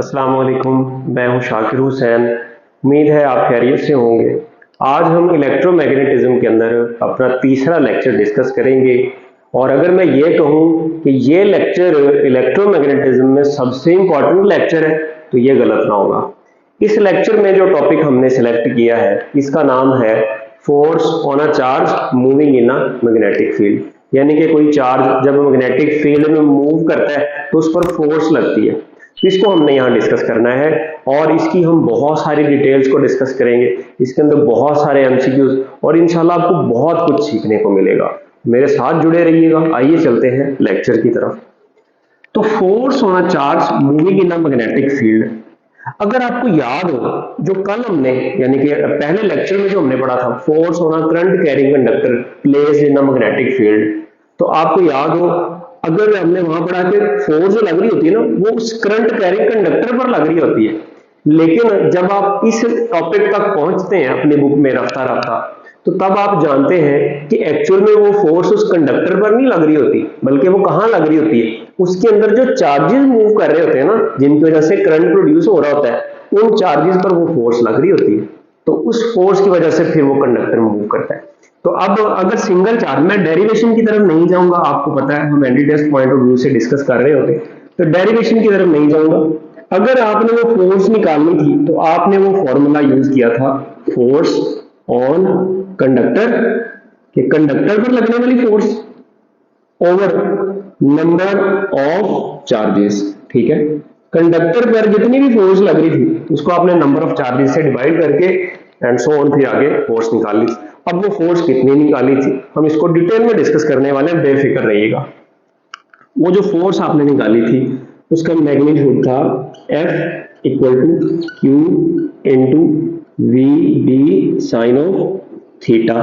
अस्सलाम वालेकुम। मैं हूं शाकिर हुसैन। उम्मीद है आप खैरियत से होंगे। आज हम इलेक्ट्रोमैग्नेटिज्म के अंदर अपना तीसरा लेक्चर डिस्कस करेंगे। और अगर मैं ये कहूं कि ये लेक्चर इलेक्ट्रोमैग्नेटिज्म में सबसे इम्पॉर्टेंट लेक्चर है तो ये गलत ना होगा। इस लेक्चर में जो टॉपिक हमने सिलेक्ट किया है इसका नाम है force on a charge moving in a magnetic field, यानी कि कोई चार्ज जब मैग्नेटिक फील्ड में मूव करता है तो उस पर फोर्स लगती है। इसको हमने यहाँ डिस्कस करना है और इसकी हम बहुत सारी डिटेल्स को डिस्कस करेंगे। इसके अंदर बहुत सारे एमसीक्यूज और इंशाल्लाह आपको बहुत कुछ सीखने को मिलेगा। मेरे साथ जुड़े रहिएगा। आइए चलते हैं लेक्चर की तरफ। तो force on a charge moving in a magnetic field, अगर आपको याद हो जो कल हमने यानी कि पहले लेक्चर में जो हमने पढ़ा था force on a current carrying conductor placed in a magnetic field, तो आपको याद हो अगर हमने वहां पढ़ा कि फोर्स जो लग रही होती है ना वो उस करंट कैरिंग कंडक्टर पर लग रही होती है। लेकिन जब आप इस टॉपिक तक पहुंचते हैं अपनी बुक में रफ्ता रफ्ता, तो तब आप जानते हैं कि एक्चुअल में वो फोर्स उस कंडक्टर पर नहीं लग रही होती, बल्कि वो कहां लग रही होती है, उसके अंदर जो चार्जेस मूव कर रहे होते हैं ना, जिनकी वजह से करंट प्रोड्यूस हो रहा होता है, उन चार्जेस पर वो फोर्स लग रही होती है। तो उस फोर्स की वजह से फिर वो कंडक्टर मूव करता है। तो अब अगर सिंगल चार्ज, मैं डेरिवेशन की तरफ नहीं जाऊंगा, आपको पता है हम anti test point of view से डिस्कस कर रहे होते, तो डेरिवेशन की तरफ नहीं जाऊंगा। अगर आपने वो फोर्स निकालनी थी तो आपने वो फॉर्मूला यूज किया था फोर्स ऑन कंडक्टर, कि कंडक्टर पर लगने वाली force over number of charges. ठीक है, कंडक्टर पर जितनी भी फोर्स लग रही थी उसको आपने नंबर ऑफ चार्जेस से डिवाइड करके एंड सो ऑन फिर आगे फोर्स निकाल ली। अब वो फोर्स कितनी निकाली थी हम इसको डिटेल में डिस्कस करने वाले हैं, बेफिक्र रहिएगा। वो जो फोर्स आपने निकाली थी उसका मैग्नीट्यूड था F equal to q into v d sine of theta.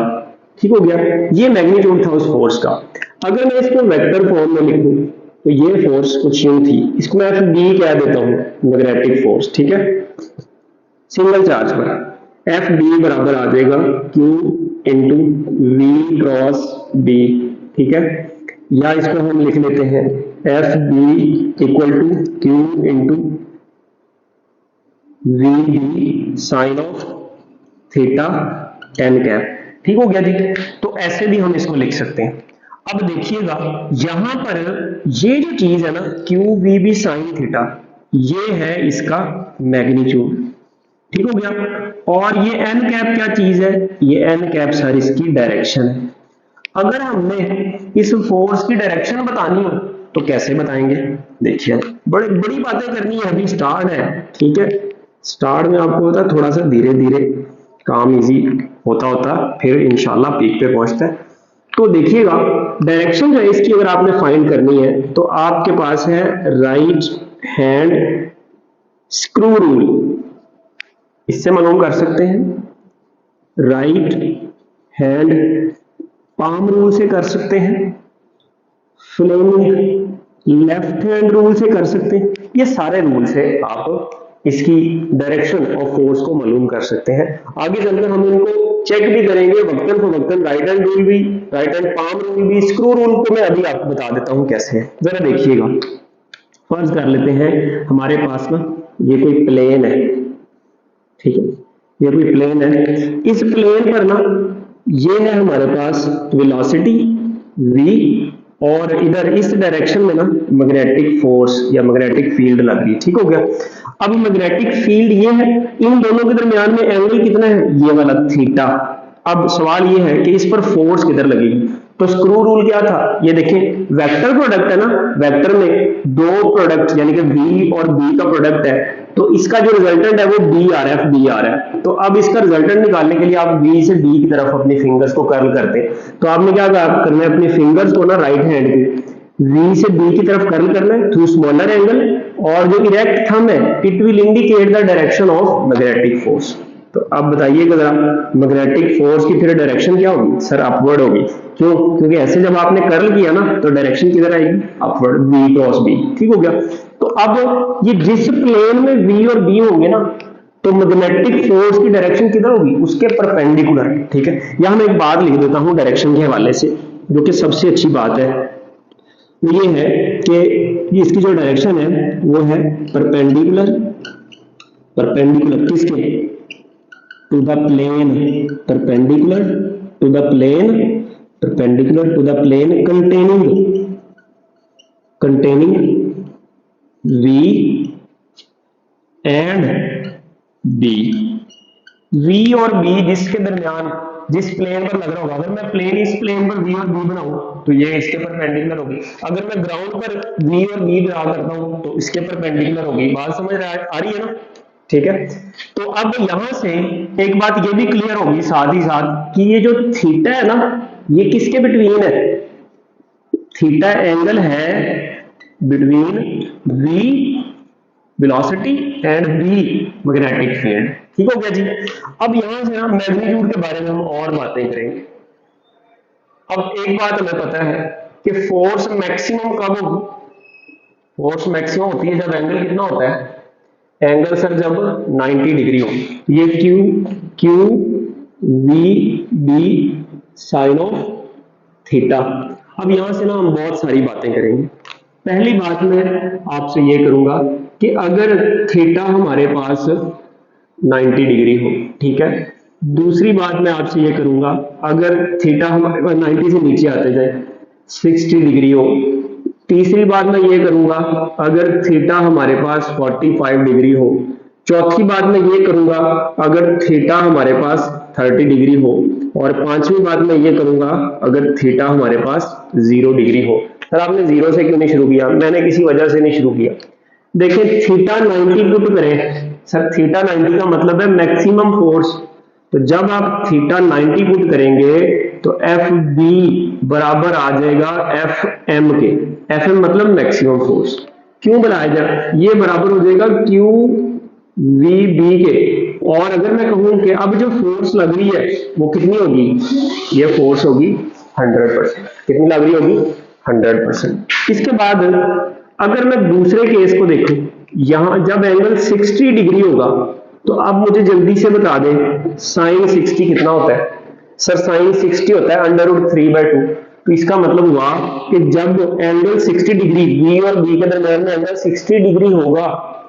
ठीक हो गया, ये मैग्नीट्यूड था उस फोर्स का। अगर मैं इसको वेक्टर फॉर्म में लिखूं तो ये फोर्स कुछ यूं थी, इसको मैं FD कह देता हूं, मैग्नेटिक फोर्स। ठीक है, सिंगल चार्ज पर FD बराबर आ जाएगा Q into v cross b. ठीक है, या इसको हम लिख लेते हैं FB equal to Q into v d sine of theta n cap. ठीक हो गया जी, तो ऐसे भी हम इसको लिख सकते हैं। अब देखिएगा यहां पर ये जो चीज है ना q v b sine theta, ये है इसका मैग्नीट्यूड। ठीक हो गया, और ये एन कैप क्या चीज है, ये एन कैप सर इसकी डायरेक्शन है। अगर हमने इस फोर्स की डायरेक्शन बतानी हो तो कैसे बताएंगे, देखिए बड़ी बड़ी बातें करनी है, अभी स्टार्ट है। ठीक है, स्टार्ट में आपको होता है थोड़ा सा धीरे धीरे काम इजी होता होता फिर इंशाल्लाह पीक पे पहुंचता है। तो देखिएगा डायरेक्शन जो है इसकी अगर आपने फाइंड करनी है तो आपके पास है राइट हैंड स्क्रू रूल, इससे मालूम कर सकते हैं। राइट हैंड पाम रूल से कर सकते हैं, फ्लेमिंग लेफ्ट हैंड रूल से कर सकते हैं। ये सारे रूल से आप इसकी डायरेक्शन ऑफ फोर्स को मालूम कर सकते हैं। आगे चलकर हम इनको चेक भी करेंगे वक्तन फवक्तन, राइट हैंड रूल भी, राइट हैंड पाम रूल भी। स्क्रू रूल को मैं अभी आपको बता देता हूं कैसे है, जरा देखिएगा। फर्ज कर लेते हैं हमारे पास ना ये कोई प्लेन है। ठीक है, ये कोई प्लेन है, इस प्लेन पर ना ये है हमारे पास वेलोसिटी v, और इधर इस डायरेक्शन में ना मैग्नेटिक फोर्स या मैग्नेटिक फील्ड लग रही है। ठीक हो गया, अब मैग्नेटिक फील्ड ये है, इन दोनों के दरमियान में एंगल कितना है, ये वाला थीटा। अब सवाल ये है कि इस पर फोर्स किधर लगेगी, तो स्क्रू रूल क्या था, ये देखें वेक्टर प्रोडक्ट है ना, वेक्टर में दो प्रोडक्ट यानी कि v और b का प्रोडक्ट है, तो इसका जो रिजल्टेंट है वो b आ रहा है, b आ रहा है। तो अब इसका रिजल्टेंट निकालने के लिए आप v से d की तरफ अपनी फिंगर्स को कर्ल करते हैं। तो आपने क्या करना है, अपनी फिंगर्स को ना राइट हैंड की v से d की तरफ कर्ल करना है थ्रू स्मॉलर एंगल, और जो इरेक्ट थंब है it will indicate the direction of magnetic force. तो अब बताइएगा जरा मैग्नेटिक फोर्स की फिर डायरेक्शन क्या होगी, सर अपवर्ड होगी। क्यों, क्योंकि ऐसे जब आपने कर्ल किया ना तो डायरेक्शन किधर आएगी, अपवर्ड, v क्रॉस b। ठीक हो गया, तो अब ये जिस प्लेन में v और b होंगे ना तो मैग्नेटिक फोर्स की डायरेक्शन किधर होगी, उसके परपेंडिकुलर। ठीक है, यहां मैं एक बात लिख देता हूं डायरेक्शन के हवाले से जो कि सबसे अच्छी बात है। तो ये है कि इसकी जो डायरेक्शन है वो है परपेंडिकुलर, परपेंडिकुलर किसके, to the plane, perpendicular to the plane, perpendicular to the plane containing V and B। V और B जिसके दरमियान जिस प्लेन पर लग रहा होगा, अगर मैं प्लेन इस प्लेन पर V और B बनाऊं तो ये इसके परपेंडिकुलर होगी, अगर मैं ग्राउंड पर V और B ड्रा करता हूं तो इसके परपेंडिकुलर होगी। बात समझ आ रही है ना? ठीक है, तो अब यहां से एक बात ये भी क्लियर होगी साथ ही साथ कि ये जो थीटा है ना, ये किसके बिटवीन है, थीटा एंगल है between V velocity and B magnetic field. ठीक हो गया जी। अब यहां से ना मैग्नीट्यूड के बारे में हम और बातें करेंगे। अब एक बात हमें पता है कि फोर्स मैक्सिमम कब होगी, फोर्स मैक्सिमम होती है जब एंगल कितना होता है, एंगल सर जब 90 डिग्री हो। ये Q V B sine of theta. अब यहां से ना हम बहुत सारी बातें करेंगे। पहली बात मैं आपसे ये करूंगा कि अगर थीटा हमारे पास 90 डिग्री हो, ठीक है। दूसरी बात मैं आपसे ये करूंगा, अगर थीटा हमारे पास 90 से नीचे आते जाए 60 डिग्री हो। तीसरी बात मैं ये करूंगा, अगर थीटा हमारे पास 45 डिग्री हो। चौथी बात मैं ये करूंगा, अगर थीटा हमारे पास 30 डिग्री हो। और पांचवी बात मैं ये करूंगा, अगर थीटा हमारे पास 0 डिग्री हो। सर आपने 0 से क्यों नहीं शुरू किया? मैंने किसी वजह से नहीं शुरू किया। देखिए थीटा 90 पुट करें, सर थीटा 90 का मतलब है मैक्सिमम फोर्स। तो जब आप थीटा 90 पुट करेंगे तो एफ बी बराबर आ जाएगा एफ एम के। एफ एम मतलब मैक्सिमम फोर्स। क्यों बनाया जाए, ये बराबर हो जाएगा क्यू वी बी के। और अगर मैं कहूं कि अब जो फोर्स लग रही है वो कितनी होगी, ये फोर्स होगी 100%। कितनी लग रही होगी? 100%। इसके बाद अगर मैं दूसरे केस को देखूं, यहां जब एंगल 60 डिग्री होगा तो अब मुझे जल्दी से बता दें साइन 60 कितना होता है। सर साइन 60 होता है √3/2। तो इसका मतलब हुआ कि जब एंगल 60 डिग्री V और B के दरमियान में एंगल 60 डिग्री होगा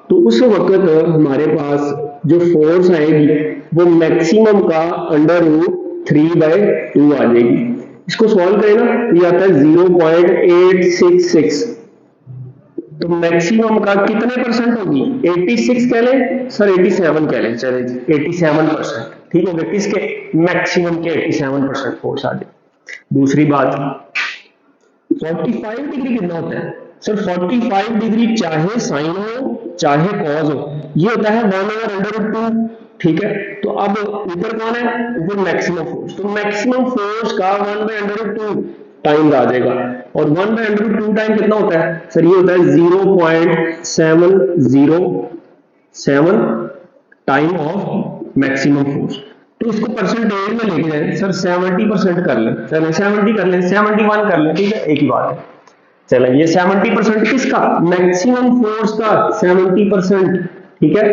तो उस वक्त हमारे पास जो फोर्स आएगी वो मैक्सिमम का √3/2 आ जाएगी। इसको सॉल्व करें ना, ये आता है 0.866। तो मैक्सिमम का कितने परसेंट होगी? 86 कह लें सर, 87 कह लें, चले 87%। ठीक हो गया, किसके? मैक्सिमम के 87% फोर्स आ गई। दूसरी बात 45 डिग्री कितना होता है? सर 45 डिग्री चाहे साइन हो चाहे कॉस हो, ये होता है 1/√2। ठीक है, तो अब ऊपर कौन है? ऊपर मैक्सिमम फोर्स। तो मैक्सिमम फोर्स का 1/√2 टाइम आ जाएगा। और 1/√2 टाइम कितना होता है? सर ये होता है 0.707 टाइम ऑफ मैक्सिमम फोर्स। तो इसको परसेंटेज में लेके जाए, सर 70% कर लें, चलें 70 कर लें, 71 कर लें, ठीक है, एक ही बात है। चलें ये 70% किसका? मैक्सिमम फोर्स का 70%। ठीक है,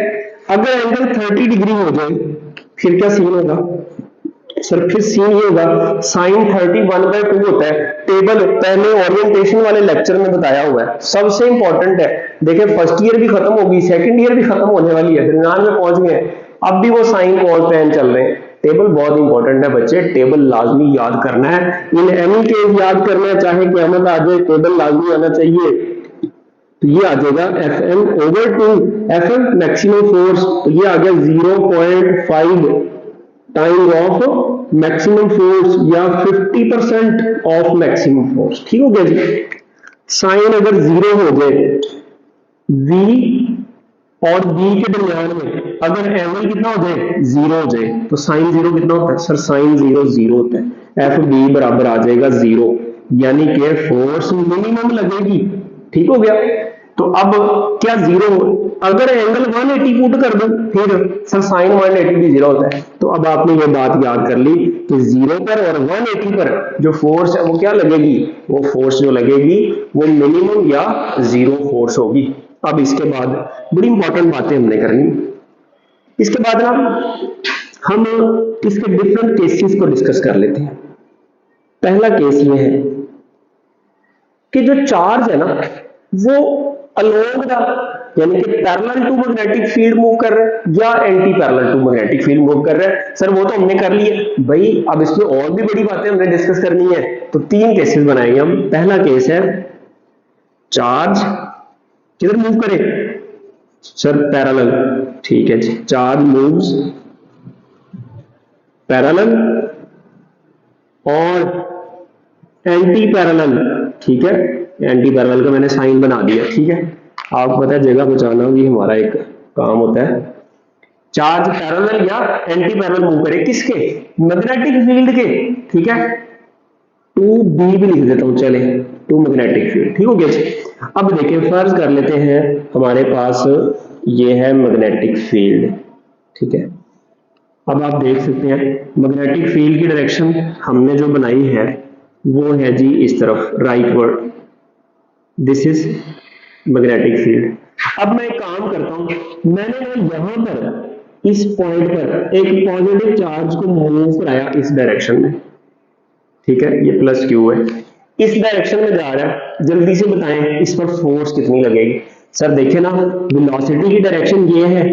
अगर एंगल 30 डिग्री हो जाए फिर क्या सीन होगा? सर फिर सीन ये होगा साइन 31/2 होता है। टेबल पहले ओरिएंटेशन वाले लेक्चर में बताया हुआ है, सबसे इंपॉर्टेंट है। देखिए फर्स्ट ईयर भी खत्म होगी, सेकंड ईयर भी खत्म होने वाली है, दरमियान में पहुंच गए, अब भी वो साइन कॉस टेन चल रहे हैं। टेबल बहुत इंपॉर्टेंट है बच्चे, टेबल लाजमी याद करना है। इन एनी केस याद करना है, चाहे क़यामत आ जाए टेबल लाजमी आना चाहिए। तो ये आ जाएगा Fm/2, Fm मैक्सिमम फोर्स, तो ये आ गया 0.5 टाइम ऑफ मैक्सिमम फोर्स या 50% ऑफ मैक्सिमम फोर्स। ठीक हो गया जी। साइन अगर 0 हो जाए V और B के दरमियान में, अगर एंगल कितना हो जाए? 0 हो जाए, तो साइन 0 कितना होता है? सर साइन 0 0 होता है। एफ बी बराबर आ जाएगा 0, यानी कि फोर्स मिनिमम लगेगी। ठीक हो गया, तो अब क्या 0 अगर एंगल 180 पुट कर दो फिर सर साइन 180 भी 0 होता है। तो अब आपने ये बात याद कर ली कि 0 पर और 180 पर जो फोर्स है वो क्या लगेगी? वो फोर्स जो लगेगी वो मिनिमम या 0 फोर्स होगी। अब इसके बाद बड़ी इंपॉर्टेंट बातें हमने करनी। इसके बाद ना हम इसके डिफरेंट केसेस को डिस्कस कर लेते हैं। पहला केस ये है कि जो चार्ज है ना वो अलोंग द यानी कि parallel to magnetic field move कर रहा है या anti parallel to magnetic field move कर रहा है। सर वो तो हमने कर लिए भाई, अब इसमें और भी बड़ी बातें हमने डिस्कस करनी है, तो तीन केसेस बनाएंगे हम। पहला केस है चार्ज किधर मूव करे सर, पैरेलल, ठीक है जी, चार्ज मूव्स पैरेलल और एंटी पैरेलल, ठीक है, एंटी पैरेलल का मैंने साइन बना दिया, ठीक है, आपको पता है जगह बचाना भी हमारा एक काम होता है। चार्ज पैरेलल या एंटी पैरेलल मूव करे किसके, मैग्नेटिक फील्ड के, ठीक है, टू बी भी लिख देता हूं, चले, टू मैग्नेटिक फील्ड, ठीक हो गया जी। अब देखिए फर्ज कर लेते हैं हमारे पास ये है मैग्नेटिक फील्ड, ठीक है। अब आप देख सकते हैं मैग्नेटिक फील्ड की डायरेक्शन हमने जो बनाई है वो है जी इस तरफ, rightward, this is magnetic field. अब मैं एक काम करता हूं, मैंने यहां पर इस पॉइंट पर एक पॉजिटिव चार्ज को मूव कराया इस डायरेक्शन में, ठीक है, ये प्लस क्यू है, इस डायरेक्शन में जा रहा है, जल्दी से बताएं इस पर फोर्स कितनी लगेगी। सर देखिए ना, वेलोसिटी की डायरेक्शन ये है,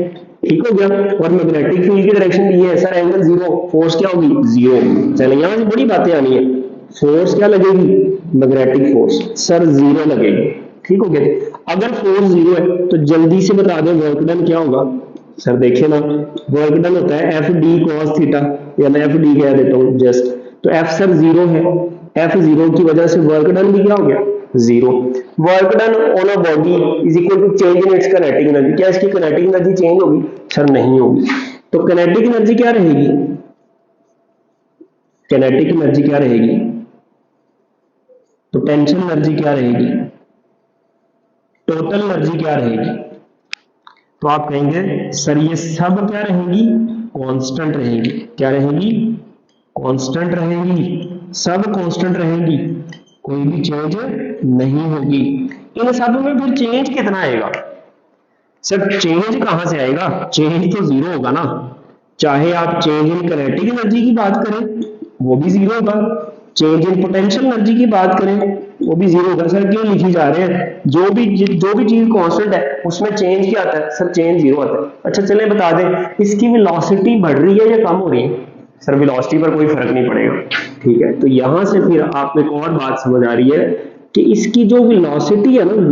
ठीक हो गया, और मैग्नेटिक फील्ड की डायरेक्शन भी है, सर एंगल जीरो, फोर्स क्या होगी, जीरो। चलिए यहां से बड़ी बातें आनी है, फोर्स क्या लगेगी, मैग्नेटिक फोर्स सर जीरो लगेगी, ठीक हो गया। अगर फोर्स जीरो है तो जल्दी से बता दें वर्क डन क्या होगा। सर देखिए ना, वर्क डन होता है एफ डी कॉस थीटा, या मैं एफ डी कह देता हूं जस्ट, तो एफ सर जीरो है, एफ जीरो की वजह से वर्क डन भी क्या हो गया, zero. Work done on a body is equal to change in its kinetic energy, क्या इसकी काइनेटिक एनर्जी चेंज होगी, सर नहीं होगी। तो काइनेटिक एनर्जी क्या रहेगी, काइनेटिक एनर्जी क्या रहेगी, तो टेंशन एनर्जी क्या रहेगी, टोटल एनर्जी क्या रहेगी, तो आप कहेंगे सर ये सब क्या रहेंगी, कांस्टेंट रहेगी, क्या रहेगी, कांस्टेंट रहेगी, सब कांस्टेंट रहेगी, कोई भी चेंज नहीं होगी। इन सब में फिर चेंज कितना आएगा, सर चेंज कहां से आएगा, चेंज तो जीरो होगा ना, चाहे आप चेंज इन काइनेटिक एनर्जी की बात करें वो भी जीरो होगा, चेंज इन पोटेंशियल एनर्जी की बात करें वो भी जीरो होगा। सर क्यों लिखी जा रहे हैं, जो भी चीज कांस्टेंट है उसमें चेंज क्या आता है, सर चेंज जीरो आता है। अच्छा चलें बता दें इसकी वेलोसिटी बढ़ रही है या कम हो रही है, सर वेलोसिटी पर कोई फर्क नहीं पड़ेगा, ठीक है। तो यहां से फिर आपको एक और बात समझ आ रही है कि इसकी जो वेलोसिटी है ना v,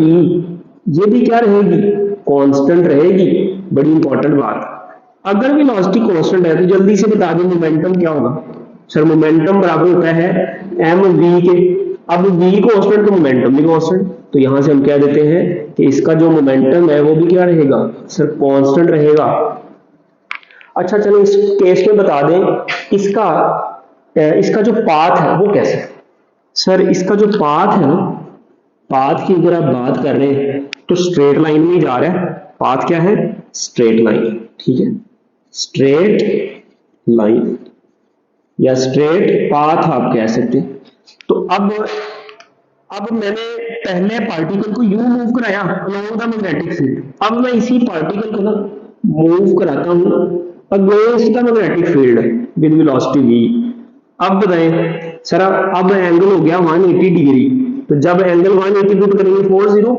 ये भी क्या रहेगी, कांस्टेंट रहेगी, बड़ी इंपॉर्टेंट बात। अगर वेलोसिटी कांस्टेंट है तो जल्दी से बता दें मोमेंटम क्या होगा, सर मोमेंटम बराबर होता है एम वी के। अब v कांस्टेंट तो मोमेंटम भी कांस्टेंट, तो यहां से हम कह देते हैं कि इसका जो मोमेंटम है वो भी क्या रहेगा, सर कांस्टेंट रहेगा। अच्छा चलो इस केस में बता दें इसका जो पाथ है वो कैसे, सर इसका जो पाथ है ना, पाथ की अगर आप बात कर रहे हैं तो स्ट्रेट लाइन में जा रहा है, पाथ क्या है, स्ट्रेट लाइन, ठीक है, स्ट्रेट लाइन या स्ट्रेट पाथ आप कह सकते हैं। तो अब मैंने पहले पार्टिकल को यूं मूव कराया अलोंग द मैग्नेटिक फील्ड, अब मैं इसी पार्टिकल को ना मूव कराता हूं against the magnetic field with velocity v। अब बताएं सर, अब एंगल हो गया 180 डिग्री, तो जब एंगल 180 पुट करेंगे फोर्स जीरो,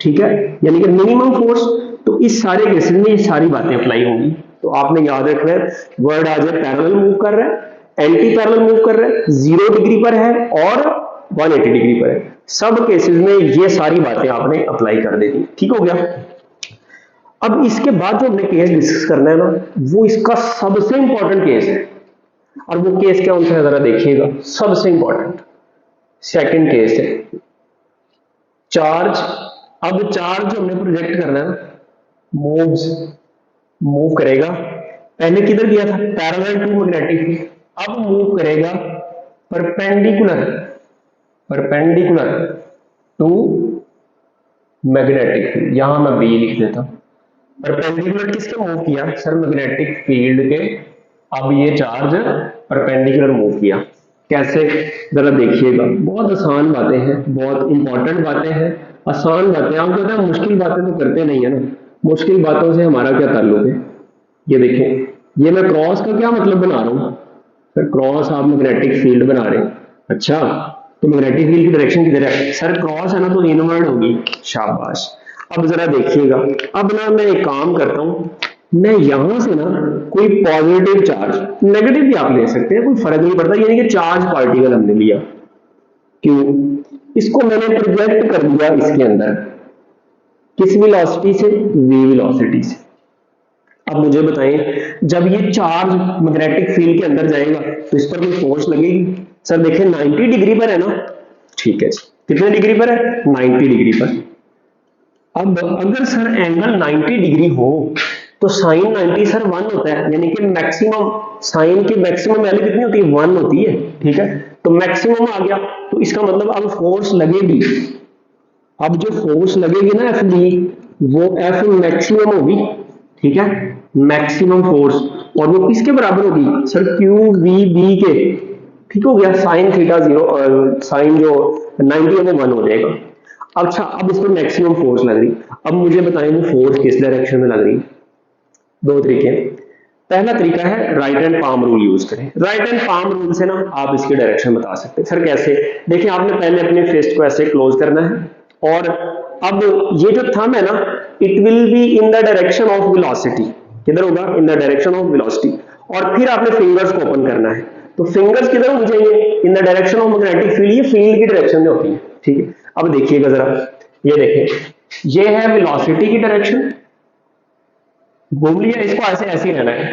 ठीक है, यानी कि मिनिमम फोर्स। तो इस सारे केसेस में ये सारी बातें अप्लाई होंगी, तो आपने याद रखना है वर्ड आ जाए पैरेलल मूव कर रहा है, एंटी पैरेलल मूव कर रहा है, 0 डिग्री पर है और 180 डिग्री पर है, सब केसेस में ये सारी बातें आपने अप्लाई कर देनी, ठीक हो गया। अब इसके बाद जो हमने केस डिस्कस करना है ना, वो इसका सबसे इंपॉर्टेंट केस है, और वो केस क्या उनसे जरा देखिएगा, सबसे इंपॉर्टेंट सेकंड केस है चार्ज। अब चार्ज जो हमने प्रोजेक्ट करना है, मूव करेगा, पहले किधर गया था, पैरेलल टू मैग्नेटिक फील्ड, अब मूव करेगा परपेंडिकुलर टू मैग्नेटिक फील्ड, यहां मैं बी लिख देता हूं। परपेंडिकुलर किसके मूव किया, सर मैग्नेटिक फील्ड के। अब ये चार्ज परपेंडिकुलर मूव किया, कैसे जरा देखिएगा, बहुत आसान बातें हैं, बहुत इंपॉर्टेंट बातें हैं, आसान बातें। आपको पता है मुश्किल बातें तो करते नहीं है ना, मुश्किल बातों से हमारा क्या ताल्लुक है। ये देखें, ये मैं क्रॉस का क्या मतलब बना रहा हूं, फिर क्रॉस आप मैग्नेटिक फील्ड बना रहे हैं, अच्छा तो मैग्नेटिक फील्ड की डायरेक्शन किधर है सर, क्रॉस है ना, तो इनवर्ड होगी। शाबाश। अब जरा देखिएगा, अब ना मैं एक काम करता हूं, मैं यहां से ना कोई पॉजिटिव चार्ज, नेगेटिव भी आप ले सकते हैं, कोई फर्क नहीं पड़ता, यानी कि चार्ज पार्टिकल हमने लिया, क्यों, इसको मैंने प्रोजेक्ट कर दिया इसके अंदर, किस वेलोसिटी से, v वेलोसिटी से। अब मुझे बताएं, जब ये चार्ज मैग्नेटिक फील्ड के अंदर जाएगा तो इस पर कोई फोर्स लगेगी सर, देखें 90 डिग्री पर है ना, ठीक है, कितने डिग्री पर है, 90 डिग्री पर। अब अगर सर एंगल 90 डिग्री हो तो साइन 90 सर 1 होता है, यानी कि मैक्सिमम, साइन की मैक्सिमम वैल्यू कितनी होती है, 1 होती है, ठीक है, तो मैक्सिमम आ गया, तो इसका मतलब अब फोर्स लगेगी, अब जो फोर्स लगेगी ना एफ बी, वो एफ मैक्सिमम होगी, ठीक है, मैक्सिमम फोर्स, और वो किसके बराबर होगी सर, क्यू वी बी के, ठीक हो गया, साइन थीटा 0, साइन जो 90 में 1 हो जाएगा। अच्छा, अब इस पर मैक्सिमम फोर्स लग रही, अब मुझे बताएं वो फोर्स किस डायरेक्शन में लग रही। दो तरीके, पहला तरीका है right hand palm rule use करें। राइट हैंड पाम रूल से ना आप इसकी डायरेक्शन बता सकते हैं। सर कैसे, देखिए आपने पहले अपने फिस्ट को ऐसे क्लोज करना है, और अब ये जो थंब है ना, it will be in the direction of velocity, किधर होगा, in the direction of velocity, और फिर आपने फिंगर्स को ओपन करना है, तो फिंगर्स किधर होनी चाहिए, in the direction of magnetic field, ये फील्ड की डायरेक्शन में होती है, ठीक है। अब देखिएगा जरा, ये देखें, ये है वेलोसिटी की डायरेक्शन, घूम लिया, इसको ऐसे ऐसे ही रहना है।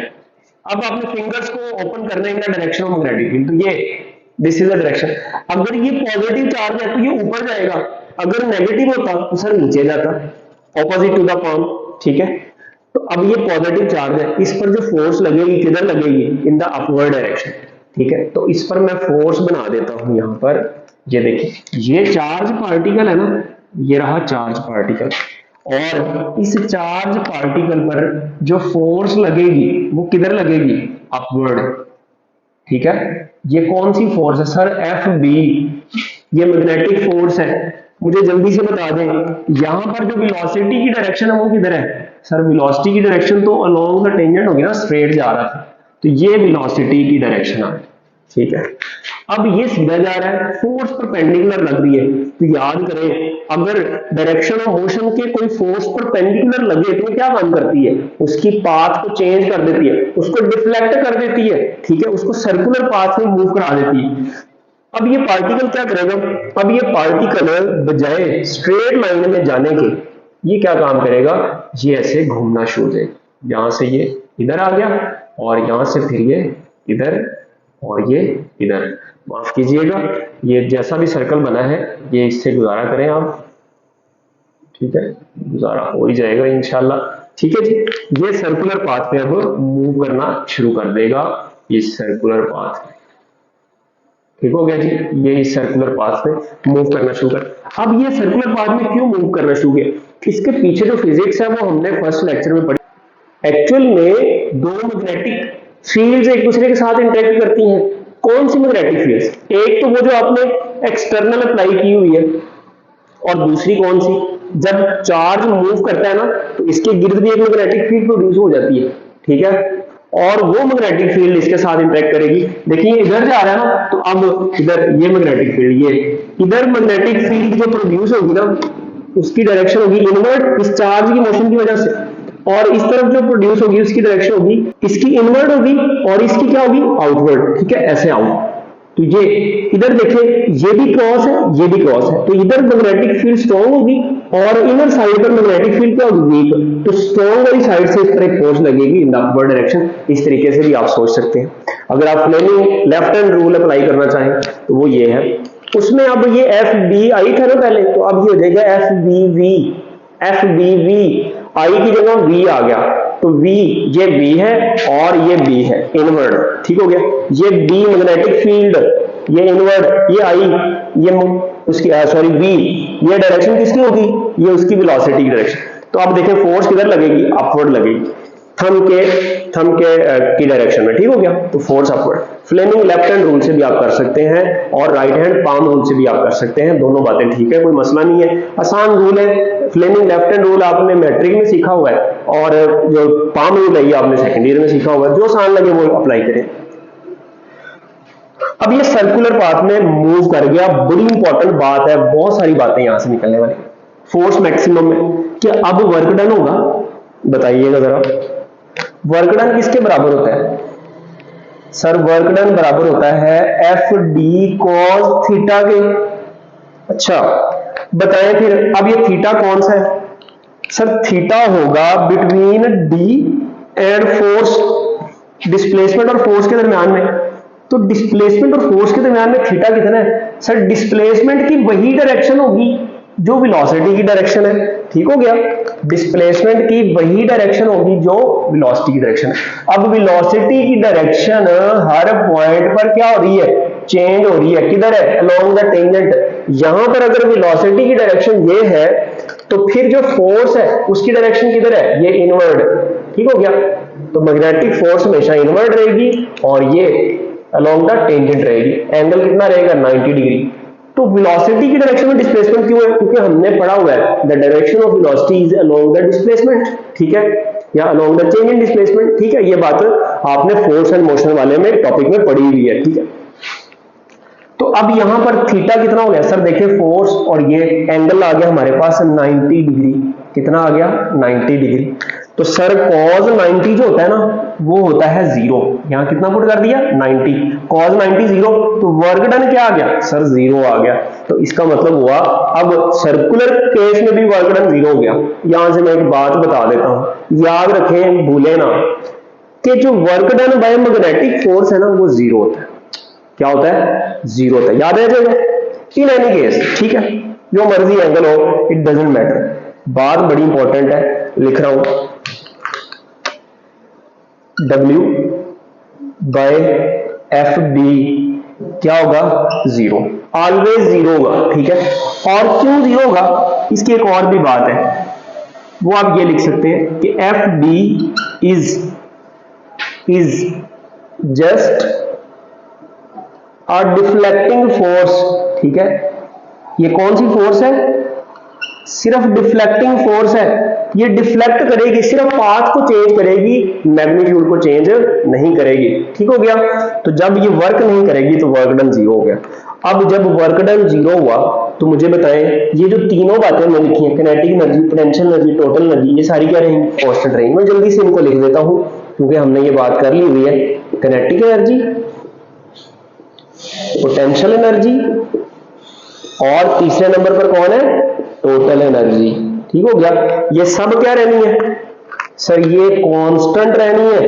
अब आपने फिंगर्स को ओपन करना है in the direction of magnetic field, तो ये दिस इज द डायरेक्शन। अगर ये पॉजिटिव चार्ज है तो ये ऊपर जाएगा, अगर नेगेटिव होता तो सर नीचे जाता, ऑपोजिट टू द पाम, ठीक है। तो अब ये पॉजिटिव चार्ज है, इस पर जो फोर्स लगेगी किधर लगेगी, इन द अपवर्ड डायरेक्शन, ठीक है। तो इस पर मैं फोर्स बना देता हूं यहां पर, ये देखिए, ये चार्ज पार्टिकल है ना, ये रहा चार्ज पार्टिकल, और इस चार्ज पार्टिकल पर जो फोर्स लगेगी वो किधर लगेगी, अपवर्ड, ठीक है। ये कौन सी फोर्स है सर, एफ बी, ये मैग्नेटिक फोर्स है। मुझे जल्दी से बता दें, यहां पर जो वेलोसिटी की डायरेक्शन है वो किधर है सर, वेलोसिटी की डायरेक्शन तो अलोंग द टेंजेंट होगी ना, स्ट्रेट जा रहा था, तो ये वेलोसिटी की डायरेक्शन है, ठीक है। अब ये सीधा जा रहा है, फोर्स परपेंडिकुलर लग रही है, तो याद करें, अगर डायरेक्शन ऑफ मोशन के कोई फोर्स परपेंडिकुलर लगे तो क्या काम करती है, उसकी पाथ को चेंज कर देती है, उसको डिफ्लेक्ट कर देती है, ठीक है, उसको सर्कुलर पाथ में मूव करा देती है। अब ये पार्टिकल क्या करेगा, अब ये पार्टिकल बजाय स्ट्रेट लाइन में जाने के, ये क्या काम करेगा, ये ऐसे घूमना शुरू हो जाएगा, यहां से ये इधर आ गया, और यहां से फिर ये इधर, और ये इधर, माफ कीजिएगा, ये जैसा भी सर्कल बना है ये इससे गुजारा करें आप, ठीक है, गुजारा हो ही जाएगा इंशाल्लाह, ठीक है जी। ये सर्कुलर पाथ में अब मूव करना शुरू कर देगा, इस सर्कुलर पाथ में, ठीक हो गया जी, ये इस सर्कुलर पाथ में मूव करना शुरू कर। अब ये सर्कुलर पाथ में क्यों मूव करना शुरू किया, इसके पीछे जो फिजिक्स है वो हमने फर्स्ट लेक्चर में पढ़ी। एक्चुअल में दो मैग्नेटिक फील्ड्स एक दूसरे के साथ इंटरेक्ट करती हैं। कौन सी मैग्नेटिक फील्ड्स, एक तो वो जो आपने एक्सटर्नल अप्लाई की हुई है, और दूसरी कौन सी, जब चार्ज मूव करता है ना तो इसके गिर्द भी एक मैग्नेटिक फील्ड प्रोड्यूस हो जाती है, ठीक है, और वो मैग्नेटिक फील्ड इसके साथ इंटरेक्ट करेगी। देखिए इधर जा रहा है ना, तो अब इधर ये मैग्नेटिक फील्ड, ये इधर मैग्नेटिक फील्ड जो प्रोड्यूस होगी ना, उसकी डायरेक्शन होगी इनवर्ड, इस चार्ज की मोशन की वजह से, और इस तरफ जो प्रोड्यूस होगी उसकी डायरेक्शन होगी, इसकी इनवर्ड होगी और इसकी क्या होगी, आउटवर्ड, ठीक है, ऐसे आउट। तो ये इधर देखिए, ये भी क्रॉस है, ये भी क्रॉस है, तो इधर मैग्नेटिक फील्ड स्ट्रॉन्ग होगी और इनर साइड पर मैग्नेटिक फील्ड क्या होगी, वीक। तो स्ट्रॉन्ग वाली साइड से इस पर एक फोर्स लगेगी इन द अपवर्ड डायरेक्शन। इस तरीके से भी आप सोच सकते हैं। अगर आप Fleming left hand rule apply करना चाहें तो वो ये है, उसमें अब ये एफ बी आई था ना पहले, तो अब ये हो जाएगा F B V, F B V, I की जगह वी आ गया, तो V, ये B है और ये B है इनवर्ड, ठीक हो गया। ये B मैग्नेटिक फील्ड, ये इनवर्ड, ये I, ये उसकी सॉरी V, ये डायरेक्शन किसकी होगी, ये उसकी वेलोसिटी की डायरेक्शन। तो आप देखें फोर्स किधर लगेगी, अपवर्ड लगेगी, थंब के की डायरेक्शन में, ठीक हो गया, तो force upward. Fleming left hand rule से भी आप कर सकते हैं और राइट हैंड पाम रूल से भी आप कर सकते हैं, दोनों बातें ठीक है, कोई मसला नहीं है, आसान रूल है। फ्लेमिंग लेफ्ट हैंड रूल आपने मैट्रिक में सीखा हुआ है, और जो पाम रूल है ये आपने सेकेंड ईयर में सीखा हुआ है, जो आसान लगे वो अप्लाई करें। अब ये सर्कुलर पाथ में मूव कर गया, बड़ी इंपॉर्टेंट बात है, बहुत सारी बातें यहां से निकलने वाली। फोर्स मैक्सिमम में क्या अब वर्क डन होगा, बताइएगा जरा। वर्क डन किसके बराबर होता है सर? वर्क डन बराबर होता है एफ डी कॉस थीटा के। अच्छा बताएं फिर, अब ये थीटा कौन सा है सर? थीटा होगा between D and force, displacement और फोर्स के दरमियान में। तो डिस्प्लेसमेंट और फोर्स के दरमियान में थीटा कितना है सर? डिस्प्लेसमेंट की वही डायरेक्शन होगी जो वेलोसिटी की डायरेक्शन है, ठीक हो गया। डिस्प्लेसमेंट की वही डायरेक्शन होगी जो वेलोसिटी की डायरेक्शन है। अब वेलोसिटी की डायरेक्शन हर पॉइंट पर क्या हो रही है? चेंज हो रही है। किधर है? Along the tangent. यहां पर अगर वेलोसिटी की डायरेक्शन ये है तो फिर जो फोर्स है उसकी डायरेक्शन किधर है? ये इनवर्ड, ठीक हो गया। तो मैग्नेटिक फोर्स हमेशा इनवर्ड रहेगी और ये अलोंग द टेंजेंट रहेगी। एंगल कितना रहेगा? 90 डिग्री। तो वेलोसिटी की डायरेक्शन में डिस्प्लेसमेंट क्यों है? क्योंकि हमने पढ़ा हुआ है the direction of velocity is along the displacement, ठीक है, या along the change in displacement, ठीक है। ये बात आपने फोर्स एंड मोशन वाले में टॉपिक में पढ़ी हुई है, ठीक है। तो अब यहां पर थीटा कितना हो गया सर? देखिए फोर्स और ये एंगल आ गया हमारे पास 90 डिग्री। कितना आ गया? 90 डिग्री। तो सर cos 90 जो होता है ना वो होता है 0। यहां कितना पुट कर दिया? 90। cos 90 0, तो वर्क डन क्या आ गया सर? 0 आ गया। तो इसका मतलब हुआ अब सर्कुलर केस में भी वर्क डन 0 हो गया। यहां से मैं एक बात बता देता हूं, याद रखें, भूले ना, कि जो work done by magnetic force है ना वो 0 होता है। क्या होता है? 0 होता है। याद है जाएगा इन एनी केस, ठीक है, जो मर्जी एंगल हो, इट डजंट मैटर। बात बड़ी इंपॉर्टेंट है, लिख रहा हूं, W बाय एफ डी क्या होगा? 0, ऑलवेज 0 होगा, ठीक है। और क्यों 0 होगा इसकी एक और भी बात है, वो आप ये लिख सकते हैं कि F D is just a deflecting force, ठीक है। ये कौन सी फोर्स है? सिर्फ डिफ्लेक्टिंग फोर्स है। ये डिफ्लेक्ट करेगी, सिर्फ पाथ को चेंज करेगी, मैग्नीट्यूड को चेंज नहीं करेगी, ठीक हो गया। तो जब ये वर्क नहीं करेगी तो वर्क डन 0 हो गया। अब जब वर्क डन 0 हुआ तो मुझे बताएं, ये जो तीनों बातें मैंने लिखी हैं, kinetic energy, potential energy, total energy, ये सारी क्या रहेंगी? कांस्टेंट रहेंगी। मैं जल्दी से इनको लिख देता हूं क्योंकि हमने ये बात कर ली हुई है। किनेटिक एनर्जी, पोटेंशियल एनर्जी और तीसरे नंबर पर कौन है? टोटल एनर्जी, ठीक हो गया। ये सब क्या रहनी है सर? ये कांस्टेंट रहनी है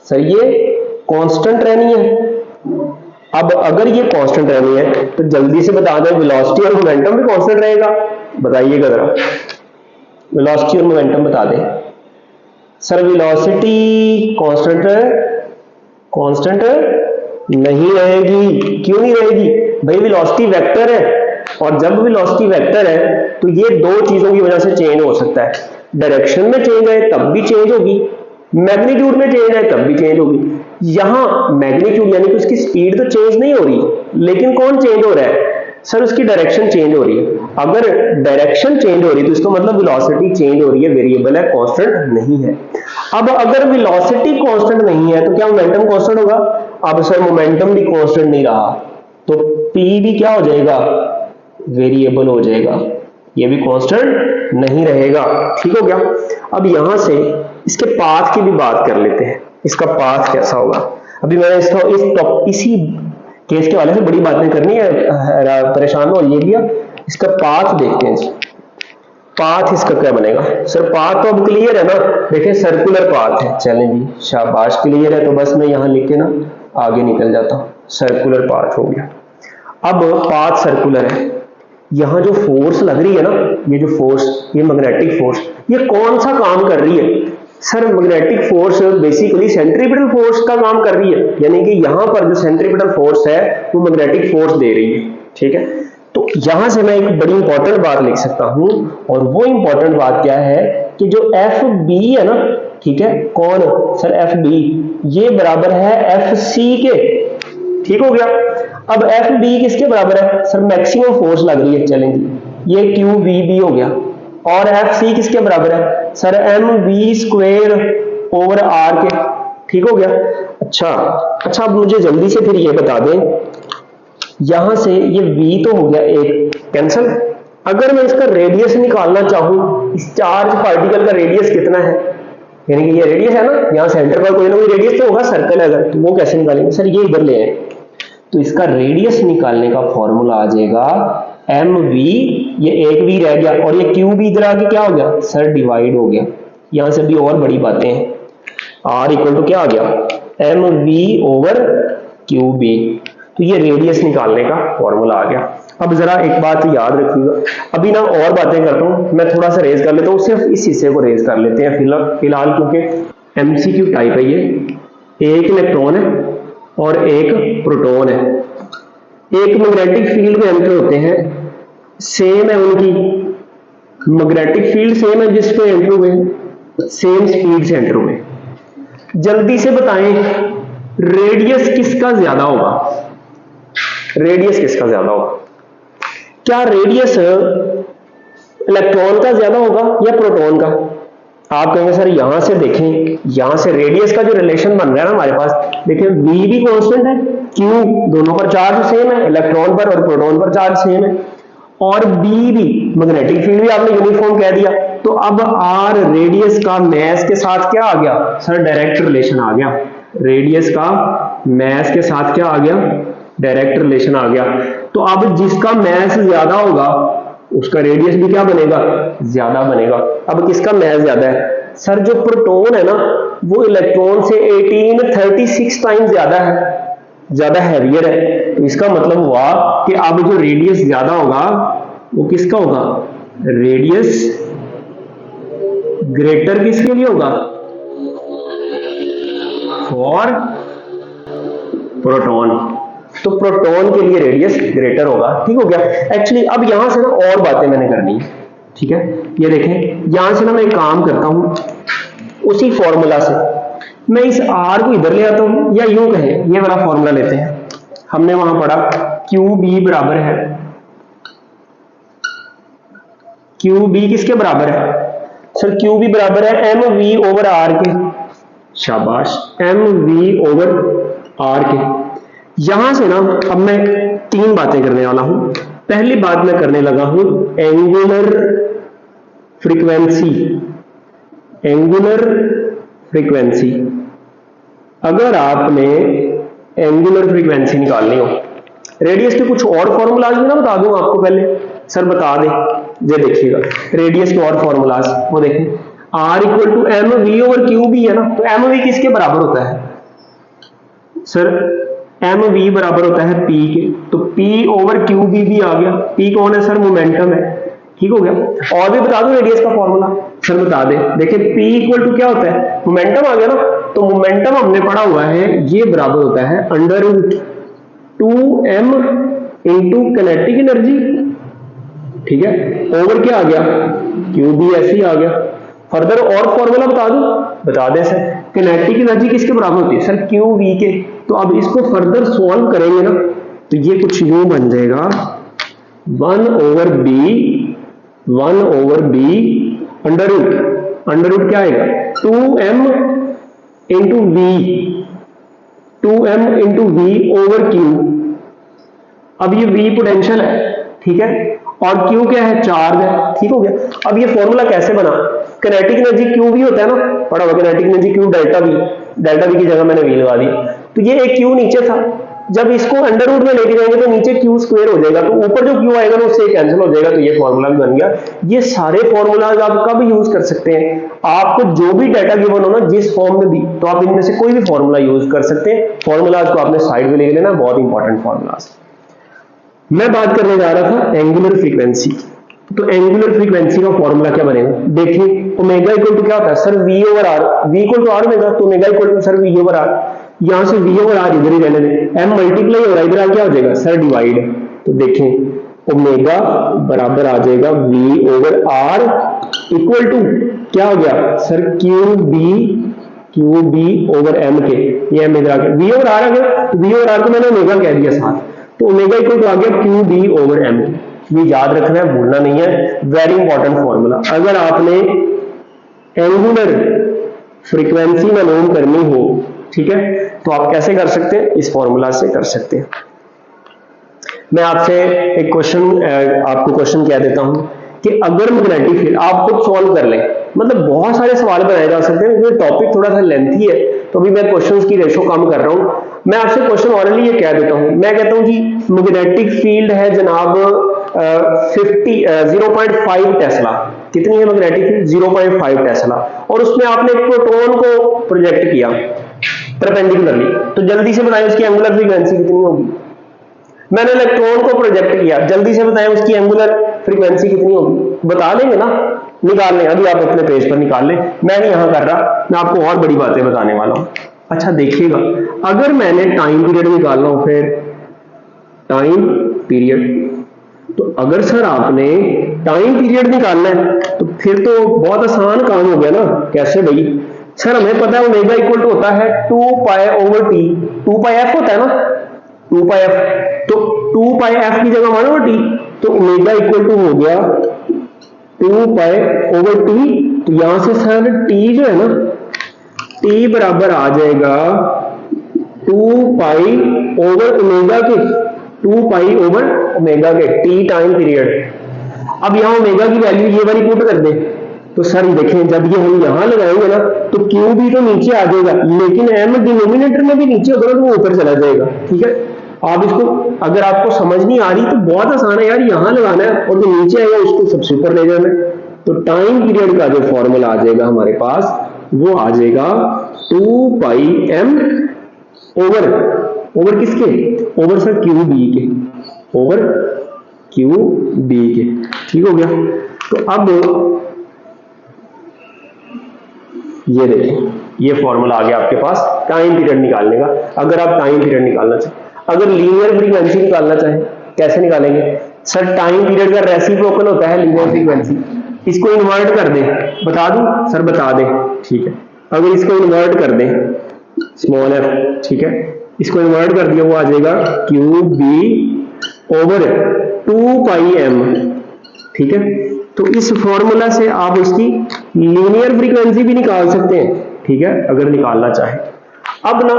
सर, ये कांस्टेंट रहनी है। अब अगर ये कांस्टेंट रहनी है तो जल्दी से बता दें, वेलोसिटी और मोमेंटम भी कांस्टेंट रहेगा? बताइएगा जरा, वेलोसिटी और मोमेंटम बता दें सर। वेलोसिटी कांस्टेंट नहीं रहेगी। क्यों नहीं रहेगी भाई? वेलोसिटी वेक्टर है, और जब वेलोसिटी वेक्टर है तो ये दो चीजों की वजह से चेंज हो सकता है। डायरेक्शन में चेंज है तब भी चेंज होगी, मैग्नीट्यूड में चेंज है तब भी चेंज होगी। यहां मैग्नीट्यूड यानी कि उसकी स्पीड तो चेंज नहीं हो रही, लेकिन कौन चेंज हो रहा है सर? उसकी डायरेक्शन चेंज हो रही है। अगर डायरेक्शन चेंज हो रही है तो इसका मतलब वेलोसिटी चेंज हो रही है, वेरिएबल है, कांस्टेंट नहीं है। अब अगर वेलोसिटी कांस्टेंट नहीं है तो क्या मोमेंटम कांस्टेंट होगा? अब सर मोमेंटम भी कांस्टेंट नहीं रहा तो P भी क्या हो जाएगा? वेरिएबल हो जाएगा, ये भी कांस्टेंट नहीं रहेगा, ठीक हो गया। अब यहां से इसके पाथ की भी बात कर लेते हैं, इसका पाथ कैसा होगा। अभी मैंने इसी केस के वाले से बड़ी बातें करनी है, परेशान हो ये लिया। इसका पाथ देखते हैं, पाथ इसका क्या बनेगा सर? पाथ तो अब क्लियर है ना, देखिए सर्कुलर पाथ है। चलें जी, शाबाश, क्लियर है तो बस मैं यहां लिख के ना आगे निकल जाता हूं। सर्कुलर पाथ हो गया। अब पाथ सर्कुलर है, यहां जो फोर्स लग रही है ना, ये जो फोर्स, ये मैग्नेटिक फोर्स, ये कौन सा काम कर रही है sir? Magnetic force basically centripetal force का काम कर रही है, यानी कि यहां पर जो सेंट्रीपिटल फोर्स है वो मैग्नेटिक फोर्स दे रही है, ठीक है। तो यहां से मैं एक बड़ी इंपॉर्टेंट बात लिख सकता हूं, और वो इंपॉर्टेंट बात क्या है कि जो एफ बी है ना, ठीक है, कौन सर? एफ बी, ये बराबर है एफ सी के, ठीक हो गया। अब एफ बी किसके बराबर है सर? मैक्सिमम फोर्स लग रही है, चलेंगे, ये क्यू बी बी हो गया। और एफ सी किसके बराबर है sir? M b square over r के, ठीक हो गया। अच्छा अब मुझे जल्दी से फिर ये बता दें, यहां से ये v तो हो गया एक कैंसल। अगर मैं इसका रेडियस निकालना चाहूं, इस चार्ज पार्टिकल का रेडियस कितना है, यानी कि ये रेडियस है ना, यहां सेंटर पर कोई ना कोई रेडियस तो होगा, सर्कल है अगर, तो वो कैसे निकालेंगे सर, ये इधर ले आए तो इसका रेडियस निकालने का फॉर्मूला आ जाएगा mv, ये एक v रह गया और ये qb इधर आके क्या हो गया सर, डिवाइड हो गया। यहां से भी और बड़ी बातें हैं, r इक्वल टू क्या आ गया mv ओवर qb, तो ये रेडियस निकालने का फॉर्मूला आ गया। अब जरा एक बात याद रखिएगा, अभी ना और बातें करता हूं, मैं थोड़ा सा रेज कर लेता हूं, सिर्फ इस हिस्से को रेज कर लेते हैं फिलहाल क्योंकि एमसीक्यू टाइप है ये। एक इलेक्ट्रॉन है और एक प्रोटॉन है, एक मैग्नेटिक फील्ड में एंटर होते हैं, सेम है उनकी मैग्नेटिक फील्ड, सेम है जिस पे एंटर हुए, सेम स्पीड से एंटर हुए। जल्दी से बताएं रेडियस किसका ज्यादा होगा, रेडियस किसका ज्यादा होगा, क्या रेडियस इलेक्ट्रॉन का ज्यादा होगा या प्रोटॉन का? आप कहेंगे सर यहां से देखें, यहां से रेडियस का जो रिलेशन बन रहा है ना हमारे पास, देखिए v भी कांस्टेंट है, q दोनों पर चार्ज सेम है, इलेक्ट्रॉन पर और प्रोटॉन पर चार्ज सेम है, और b भी मैग्नेटिक फील्ड भी आपने यूनिफॉर्म कह दिया, तो अब r रेडियस का मैस के साथ क्या आ गया सर, डायरेक्ट रिलेशन आ गया। रेडियस का मैस के साथ क्या आ गया, डायरेक्ट रिलेशन आ गया। तो अब जिसका मैस ज्यादा होगा उसका रेडियस भी क्या बनेगा, ज्यादा बनेगा। अब किसका मैस ज्यादा है सर, जो प्रोटॉन है ना वो इलेक्ट्रॉन से 1836 टाइम ज्यादा है, ज्यादा हैवियर है, तो इसका मतलब हुआ कि अब जो रेडियस ज्यादा होगा वो किसका होगा, रेडियस ग्रेटर किसके लिए होगा, फॉर प्रोटॉन, तो प्रोटॉन के लिए रेडियस ग्रेटर होगा। ठीक हो गया। एक्चुअली अब यहां से ना और बातें मैंने करनी है, ठीक है, ये देखें यहां से ना मैं एक काम करता हूं, उसी फॉर्मूला से मैं इस r को इधर ले आता हूं, या यूं कहें ये वाला फॉर्मूला लेते हैं, हमने वहां पढ़ा QB बराबर है, QB किसके बराबर है सर, QB बराबर है mv ओवर r के, शाबाश, mv ओवर r के। यहां से ना अब मैं तीन बातें करने वाला हूं। पहली बात मैं करने लगा हूं एंगुलर फ्रीक्वेंसी, एंगुलर फ्रीक्वेंसी। अगर आपने एंगुलर फ्रीक्वेंसी निकालनी हो, रेडियस के कुछ और फॉर्मूलाज भी ना बता दूं आपको पहले, सर बता दें, ये देखिएगा रेडियस के और फॉर्मूलाज, वो देखें r equal to mv over qb है ना, तो mv किसके बराबर होता है सर, mv बराबर होता है p के, तो p ओवर qb भी आ गया, p कौन है सर, मोमेंटम है। ठीक हो गया। और भी बता दूं रेडियस का फॉर्मूला, सर बता दें, देखिए p इक्वल टू क्या होता है, मोमेंटम आ गया ना, तो मोमेंटम हमने पढ़ा हुआ है ये बराबर होता है under root 2m into kinetic energy, ठीक है, ओवर क्या आ गया, qb ऐसे ही आ गया। फर्दर और फॉर्मूला बता दूं, बता दें सर, किनेटिक एनर्जी किसके बराबर होती है सर, qv के। तो अब इसको फर्दर सॉल्व करेंगे ना, तो ये कुछ यूं बन जाएगा 1 ओवर बी अंडर रूट क्या आएगा 2m into we over Q. अब ये v पोटेंशियल है, ठीक है, और q क्या है, चार्ज है। ठीक हो गया। अब ये फॉर्मूला कैसे बना, किनेटिक एनर्जी q भी होता है ना, पढ़ा हुआ kinetic energy q delta v की जगह मैंने v लगा दिया, तो ये एक q नीचे था, जब इसको अंडर रूट में लेके जाएंगे तो नीचे q स्क्वायर हो जाएगा, तो ऊपर जो q आएगा ना उससे कैंसिल हो जाएगा, तो ये फॉर्मूला भी बन गया। ये सारे फॉर्मूलाज आप कब यूज कर सकते हैं, आपको जो भी डाटा गिवन हो ना जिस फॉर्म में भी, तो आप इनमें से कोई भी फॉर्मूला यूज कर सकते हैं। फॉर्मूलाज को आपने साइड में लेके लेना, बहुत इंपॉर्टेंट फॉर्मूलाज। मैं बात करने जा रहा था एंगुलर फ्रीक्वेंसी, तो एंगुलर फ्रीक्वेंसी का फॉर्मूला क्या बनेगा, देखिए ओमेगा इक्वल टू क्या होता है sir, v over r, v equal to r omega, तो omega equal to sir v over r, यहां से v ओवर r इधर ही रहने दें, m मल्टीप्लाई हो रहा है इधर क्या हो जाएगा सर, डिवाइड, तो देखें ओमेगा बराबर आ जाएगा v over r equal to क्या हो गया सर, qb ओवर m के, ये m इधर आ गया, v ओवर r आ गया, v ओवर r को मैंने ओमेगा कह दिया साथ, तो ओमेगा इक्वल टू आ गया qb ओवर m। ये याद रखना है, भूलना नहीं है, वेरी इंपॉर्टेंट फॉर्मूला। अगर आपने एंगुलर फ्रीक्वेंसी मालूम करनी हो ठीक है, तो आप कैसे कर सकते हैं, इस फॉर्मूला से कर सकते हैं। मैं आपसे एक आपको क्वेश्चन कह देता हूं कि अगर मैग्नेटिक फील्ड, आप खुद सॉल्व कर लें, मतलब बहुत सारे सवाल बनाए जा सकते हैं, क्योंकि टॉपिक थोड़ा सा लेंथी है, तो अभी मैं क्वेश्चंस की रेशो कम कर रहा हूं। मैं आपसे क्वेश्चन ऑलरेडी ये कह देता हूं, मैं कहता हूं जी मैग्नेटिक फील्ड है जनाब 0.5 टेस्ला। कितनी है मैग्नेटिक फील्ड? 0.5 टेस्ला। और उसमें आपने एक प्रोटॉन को प्रोजेक्ट किया परपेंडिकुलरली, तो जल्दी से बताएं उसकी एंगुलर फ्रीक्वेंसी कितनी होगी। मैंने इलेक्ट्रॉन को प्रोजेक्ट किया, जल्दी से बताएं उसकी एंगुलर फ्रीक्वेंसी कितनी होगी। बता लेंगे ना, निकाल लें, अभी आप अपने पेज पर निकाल लें, मैं नहीं यहां कर रहा, मैं आपको और बड़ी बातें बताने वाला हूं। अच्छा देखिएगा, अगर मैंने टाइम पीरियड निकालना हो, फिर टाइम पीरियड, तो अगर सर आपने टाइम पीरियड निकालना है तो फिर तो बहुत आसान काम हो गया ना। कैसे भाई? सर हमें पता है ओमेगा इक्वल टू होता है 2 पाई ओवर टी, 2 पाई एफ होता है ना, 2 पाई एफ, तो 2 पाई एफ की जगह मान ओवर टी, तो ओमेगा इक्वल टू हो गया 2 पाई ओवर टी। तो यहां से सर टी जो है ना, टी बराबर आ जाएगा 2 पाई ओवर ओमेगा के, 2 पाई ओवर ओमेगा के, टी टाइम पीरियड। अब यहां ओमेगा की वैल्यू ये वाली पुट कर दे, तो सर देखें जब ये हम यहां लगाएंगे ना, तो क्यू भी तो नीचे आ जाएगा, लेकिन एम डिनोमिनेटर में भी नीचे होगा तो वो ऊपर चला जाएगा। ठीक है, आप इसको, अगर आपको समझ नहीं आ रही तो बहुत आसान है यार, यहां लगाना है और जो नीचे आएगा उसको सबसे ऊपर ले जाना है। तो टाइम पीरियड का जो फॉर्मूला आ जाएगा हमारे पास, वो आ जाएगा 2 पाई एम ओवर किसके? ओवर सर क्यू बी के, ओवर क्यू बी के। ठीक हो गया। तो अब ये देखें, ये फॉर्मूला आ गया आपके पास टाइम पीरियड निकालने का। अगर आप टाइम पीरियड निकालना चाहें, अगर लीनियर फ्रीक्वेंसी निकालना चाहें, कैसे निकालेंगे? सर टाइम पीरियड का रेसिप्रोकल होता है लीनियर फ्रीक्वेंसी, इसको इन्वर्ट कर दें, बता दूं? सर बता दें, ठीक है। अगर इसको इन्वर्ट कर दें, स्मॉल एफ, ठीक है, इसको इन्वर्ट कर दिया, वो आ जाएगा क्यू बी ओवर 2 पाई एम। ठीक है, तो इस फॉर्मूला से आप उसकी लीनियर फ्रीक्वेंसी भी निकाल सकते हैं। ठीक है, अगर निकालना चाहे। अब ना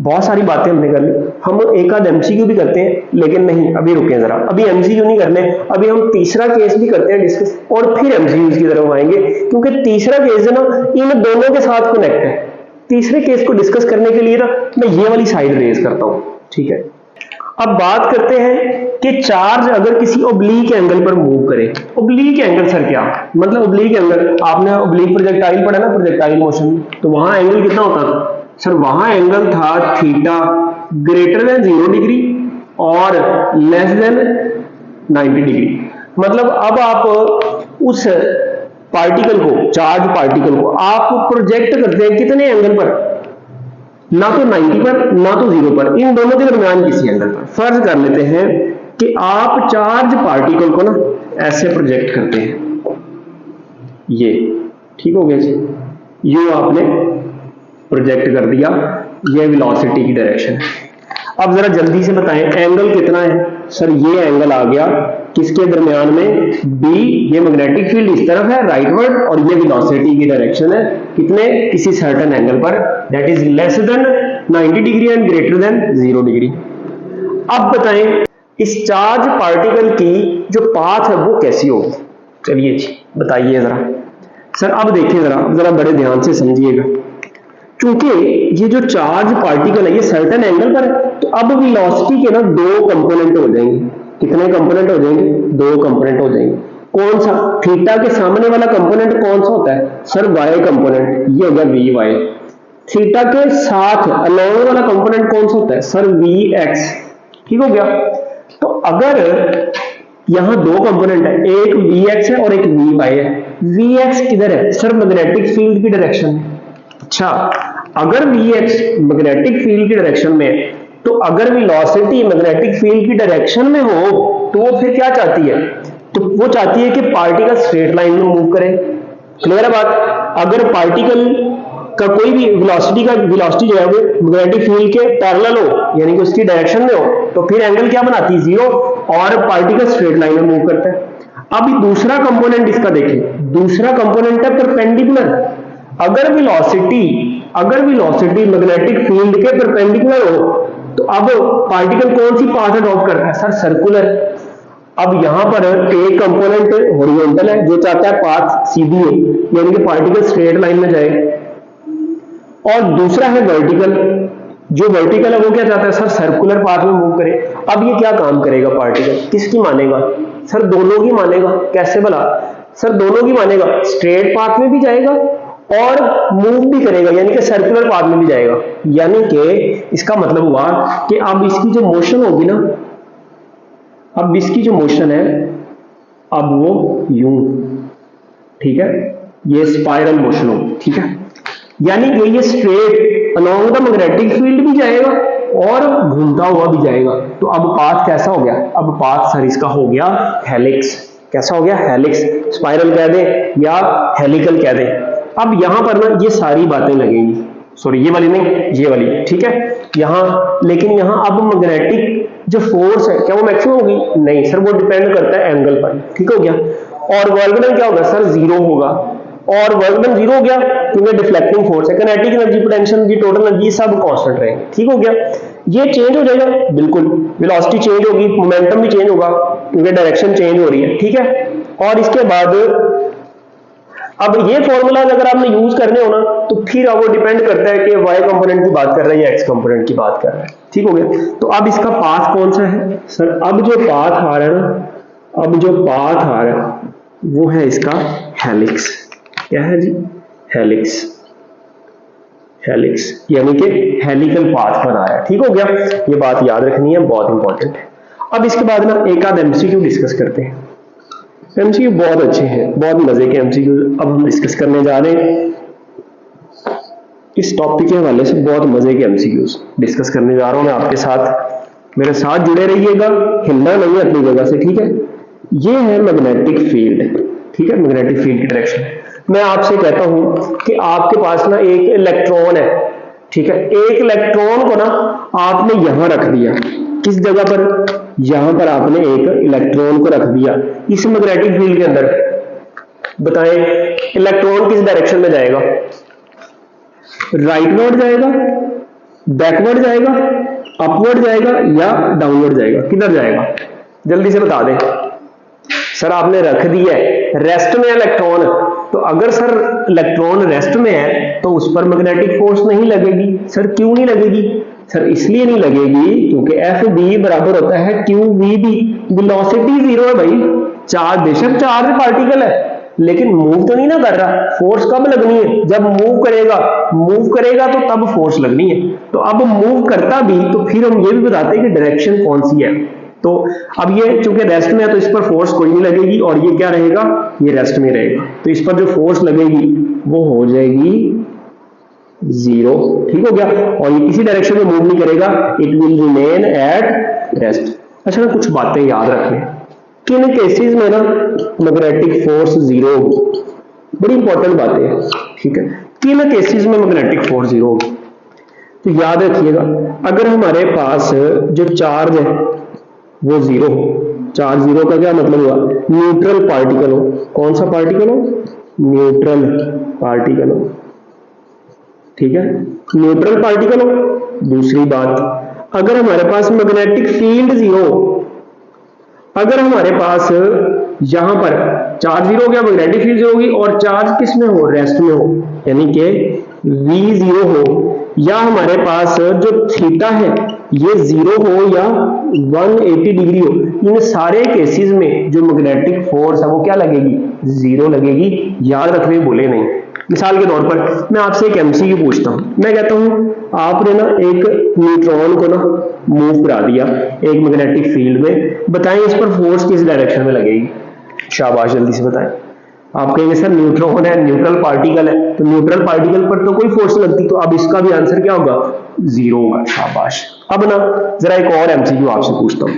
बहुत सारी बातें हमने कर ली, हम एक आध एमसीक्यू भी करते हैं, लेकिन नहीं, अभी रुके जरा, अभी एमसीक्यू नहीं करने, अभी हम तीसरा केस भी करते हैं डिस्कस, और फिर एमसीक्यू की तरफ आएंगे, क्योंकि तीसरा केस है ना, इन दोनों के साथ कनेक्ट है। तीसरे केस को डिस्कस करने के लिए ना मैं ये वाली साइड रेज करता हूं। ठीक है, अब बात करते हैं कि चार्ज अगर किसी ओब्लीक एंगल पर मूव करे। ओब्लीक एंगल सर क्या मतलब? ओब्लीक एंगल, आपने ओब्लीक प्रोजेक्टाइल पढ़ा ना, प्रोजेक्टाइल मोशन, तो वहां एंगल कितना होता था सर? वहां एंगल था थीटा ग्रेटर देन 0 डिग्री और लेस देन 90 डिग्री। मतलब अब आप उस पार्टिकल को, चार्ज पार्टिकल को आप प्रोजेक्ट करते हैं कितने एंगल पर? ना तो 90 पर, ना तो 0 पर, इन दोनों के दरमियान किसी एंगल पर। फर्ज कर लेते हैं कि आप चार्ज पार्टिकल को ना ऐसे प्रोजेक्ट करते हैं, ये ठीक हो गया जी, यू आपने प्रोजेक्ट कर दिया, ये वेलोसिटी की डायरेक्शन है। अब जरा जल्दी से बताएं एंगल कितना है? सर ये एंगल आ गया किसके दरमियान में? बी, ये मैग्नेटिक फील्ड इस तरफ है राइटवर्ड, और ये वेलोसिटी की डायरेक्शन है कितने? किसी सर्टेन एंगल पर, that is less than 90 degree and greater than 0 degree. अब बताएं इस चार्ज पार्टिकल की जो पाथ है वो कैसी होगी? चलिए जी बताइए जरा। सर अब देखिए जरा बड़े ध्यान से समझिएगा, क्योंकि ये जो चार्ज पार्टिकल है ये सर्टेन एंगल पर है, तो अब वेलोसिटी के ना 2 कंपोनेंट हो जाएंगे। कितने कंपोनेंट हो जाएंगे? 2 कंपोनेंट हो जाएंगे। कौन सा? थीटा के सामने वाला कंपोनेंट कौन सा होता है? सर वाई कंपोनेंट, ये हो गया वी वाई। थीटा के साथ अलोंग वाला कंपोनेंट कौन सा होता है? Sir v x. ठीक हो गया। तो अगर यहां 2 कंपोनेंट है, एक वी एक्स है और एक वी वाई है। वी एक्स किधर है? सर मैग्नेटिक फील्ड की डायरेक्शन में। अच्छा, अगर Vx मैग्नेटिक फील्ड की डायरेक्शन में, तो अगर वेलोसिटी मैग्नेटिक फील्ड की डायरेक्शन में हो तो वो फिर क्या चाहती है? तो वो चाहती है कि पार्टिकल स्ट्रेट लाइन में मूव करे। क्लियर है बात? अगर पार्टिकल का कोई भी वेलोसिटी जो है वो मैग्नेटिक फील्ड के पैरेलल हो, यानी कि उसकी डायरेक्शन में हो, तो फिर एंगल क्या बनाती है? 0, और पार्टिकल स्ट्रेट लाइन में मूव करता है। अब दूसरा कंपोनेंट इसका देखें, दूसरा कंपोनेंट है परपेंडिकुलर। अगर वेलोसिटी अगर वेलोसिटी मैग्नेटिक फील्ड के परपेंडिकुलर हो तो अब पार्टिकल कौन सी पाथ अडॉप्ट करता है? Sir circular. अब यहां पर एक कंपोनेंट हॉरिजॉन्टल है जो चाहता है पाथ सीधी हो, यानी कि पार्टिकल स्ट्रेट लाइन में जाए, और दूसरा है वर्टिकल। जो वर्टिकल है वो क्या चाहता है? सर सर्कुलर पाथ में मूव करे। अब ये क्या काम करेगा पार्टिकल? किसकी मानेगा? सर दोनों की मानेगा। कैसे भला? सर दोनों की मानेगा, स्ट्रेट पाथ में भी जाएगा और मूव भी करेगा, यानी कि सर्कुलर पाथ में भी जाएगा। यानी कि इसका मतलब हुआ कि अब इसकी जो मोशन होगी ना, अब इसकी जो मोशन है अब वो यूं, ठीक है, ये स्पाइरल मोशन होगी, ठीक है, यानी कि ये straight along the magnetic field भी जाएगा और घूमता हुआ भी जाएगा। तो अब पाथ कैसा हो गया? अब पाथ सर इसका हो गया हेलिक्स। कैसा हो गया? हेलिक्स। स्पाइरल कह दें या हेलिकल कह दें। अब यहां पर ना ये सारी बातें लगेंगी, सॉरी ये वाली नहीं, ये वाली, ठीक है, यहां, लेकिन यहां अब मैग्नेटिक जो फोर्स है क्या वो मैक्सिमम होगी? नहीं सर, वो डिपेंड करता है एंगल पर, ठीक हो गया। और वर्क डन क्या होगा? सर जीरो होगा। और वर्क डन जीरो हो गया क्योंकि डिफ्लेक्टिंग फोर्स है। Kinetic energy, potential energy, total energy सब कांस्टेंट रहेंगे, ठीक हो गया। ये चेंज हो जाएगा, बिल्कुल, वेलोसिटी चेंज होगी, मोमेंटम भी चेंज होगा क्योंकि डायरेक्शन चेंज हो रही है, ठीक है। और इसके बाद अब ये फॉर्मूलाज अगर आपने यूज करने हो ना तो फिर अब वो डिपेंड करता है कि वाई कंपोनेंट की बात कर रहा है या एक्स कंपोनेंट की बात कर रहा है, ठीक हो गया। तो अब इसका पाथ कौन सा है? सर अब जो पाथ आ रहा है ना, अब जो पाथ आ रहा है वो है इसका हेलिक्स। क्या है जी? हेलिक्स। हेलिक्स यानी कि हेलिकल पाथ बना रहा है, ठीक हो गया। ये बात याद रखनी है, बहुत इंपॉर्टेंट है। अब इसके बाद ना एक आध एमसीक्यू डिस्कस करते हैं। एमसीक्यू बहुत अच्छे हैं, बहुत मजे के एमसीक्यू अब हम डिस्कस करने जा रहे हैं। इस टॉपिक के हवाले से बहुत मजे के एमसीक्यूज डिस्कस करने जा रहा हूं मैं आपके साथ। मेरे साथ जुड़े रहिएगा, हिलना नहीं है अपनी जगह से, ठीक है। ये है मैग्नेटिक फील्ड, ठीक है, मैग्नेटिक फील्ड की डायरेक्शन। मैं आपसे कहता हूं कि आपके पास ना एक इलेक्ट्रॉन है, ठीक है। एक इलेक्ट्रॉन को ना आपने यहां रख दिया, किस जगह पर? यहां पर आपने एक इलेक्ट्रॉन को रख दिया इस मैग्नेटिक फील्ड के अंदर। बताएं इलेक्ट्रॉन किस डायरेक्शन में जाएगा? राइटवर्ड जाएगा, बैकवर्ड जाएगा, अपवर्ड जाएगा या डाउनवर्ड जाएगा? किधर जाएगा? जल्दी से बता दें। सर आपने रख दिया है, रेस्ट में इलेक्ट्रॉन, तो अगर सर इलेक्ट्रॉन रेस्ट में है तो उस पर मैग्नेटिक फोर्स नहीं लगेगी। सर क्यों नहीं लगेगी? सर इसलिए नहीं लगेगी क्योंकि एफ बी बराबर होता है q v b. Velocity zero है भाई, चार्ज बेशक चार्ज पार्टिकल है लेकिन मूव तो नहीं ना कर रहा। फोर्स कब लगनी है? जब मूव करेगा, मूव करेगा तो तब फोर्स लगनी है। तो अब मूव करता भी तो फिर हम ये भी बताते हैं कि डायरेक्शन कौन सी है। तो अब ये चूंकि रेस्ट में है तो इस पर फोर्स कोई नहीं लगेगी और ये क्या रहेगा? ये रेस्ट में रहेगा, तो इस पर जो फोर्स लगेगी वो हो जाएगी जीरो, ठीक हो गया। और ये किसी डायरेक्शन में मूव नहीं करेगा, it will remain at rest. अच्छा ना कुछ बातें याद रखने, किन केसेस में ना मैग्नेटिक फोर्स जीरो होगी, बड़ी इंपॉर्टेंट बातें हैं, ठीक है। किन केसेस में मैग्नेटिक फोर्स जीरो होगी तो याद रखिएगा, अगर हमारे पास जो चार्ज है वो जीरो हो। चार्ज जीरो का क्या मतलब हुआ? न्यूट्रल पार्टिकल हो। कौन सा पार्टिकल हो? न्यूट्रल पार्टिकल हो, ठीक है, न्यूट्रल पार्टिकल हो। दूसरी बात, अगर हमारे पास मैग्नेटिक फील्ड जीरो हो, अगर हमारे पास यहां पर चार्ज जीरो हो गया, मैग्नेटिक फील्ड जीरो होगी और चार्ज किस में हो? रेस्ट में हो, यानी कि V जीरो हो, या हमारे पास जो थीटा है ये जीरो हो या 180 डिग्री हो, इन सारे केसेस में जो मैग्नेटिक फोर्स है वो क्या लगेगी? जीरो लगेगी। याद रखने बोले नहीं। मिसाल के तौर पर मैं आपसे एक एमसीक्यू पूछता हूं, मैं कहता हूं आपने ना एक न्यूट्रॉन को ना मूव करा दिया एक मैग्नेटिक फील्ड में, बताएं इस पर फोर्स किस डायरेक्शन में लगेगी? शाबाश, जल्दी से बताएं। आप कहेंगे सर न्यूट्रॉन है, न्यूट्रल पार्टिकल है, तो न्यूट्रल पार्टिकल पर तो कोई फोर्स लगती, तो अब इसका भी आंसर क्या होगा? जीरो होगा। शाबाश। अब ना जरा एक और एमसीक्यू आपसे पूछता हूं,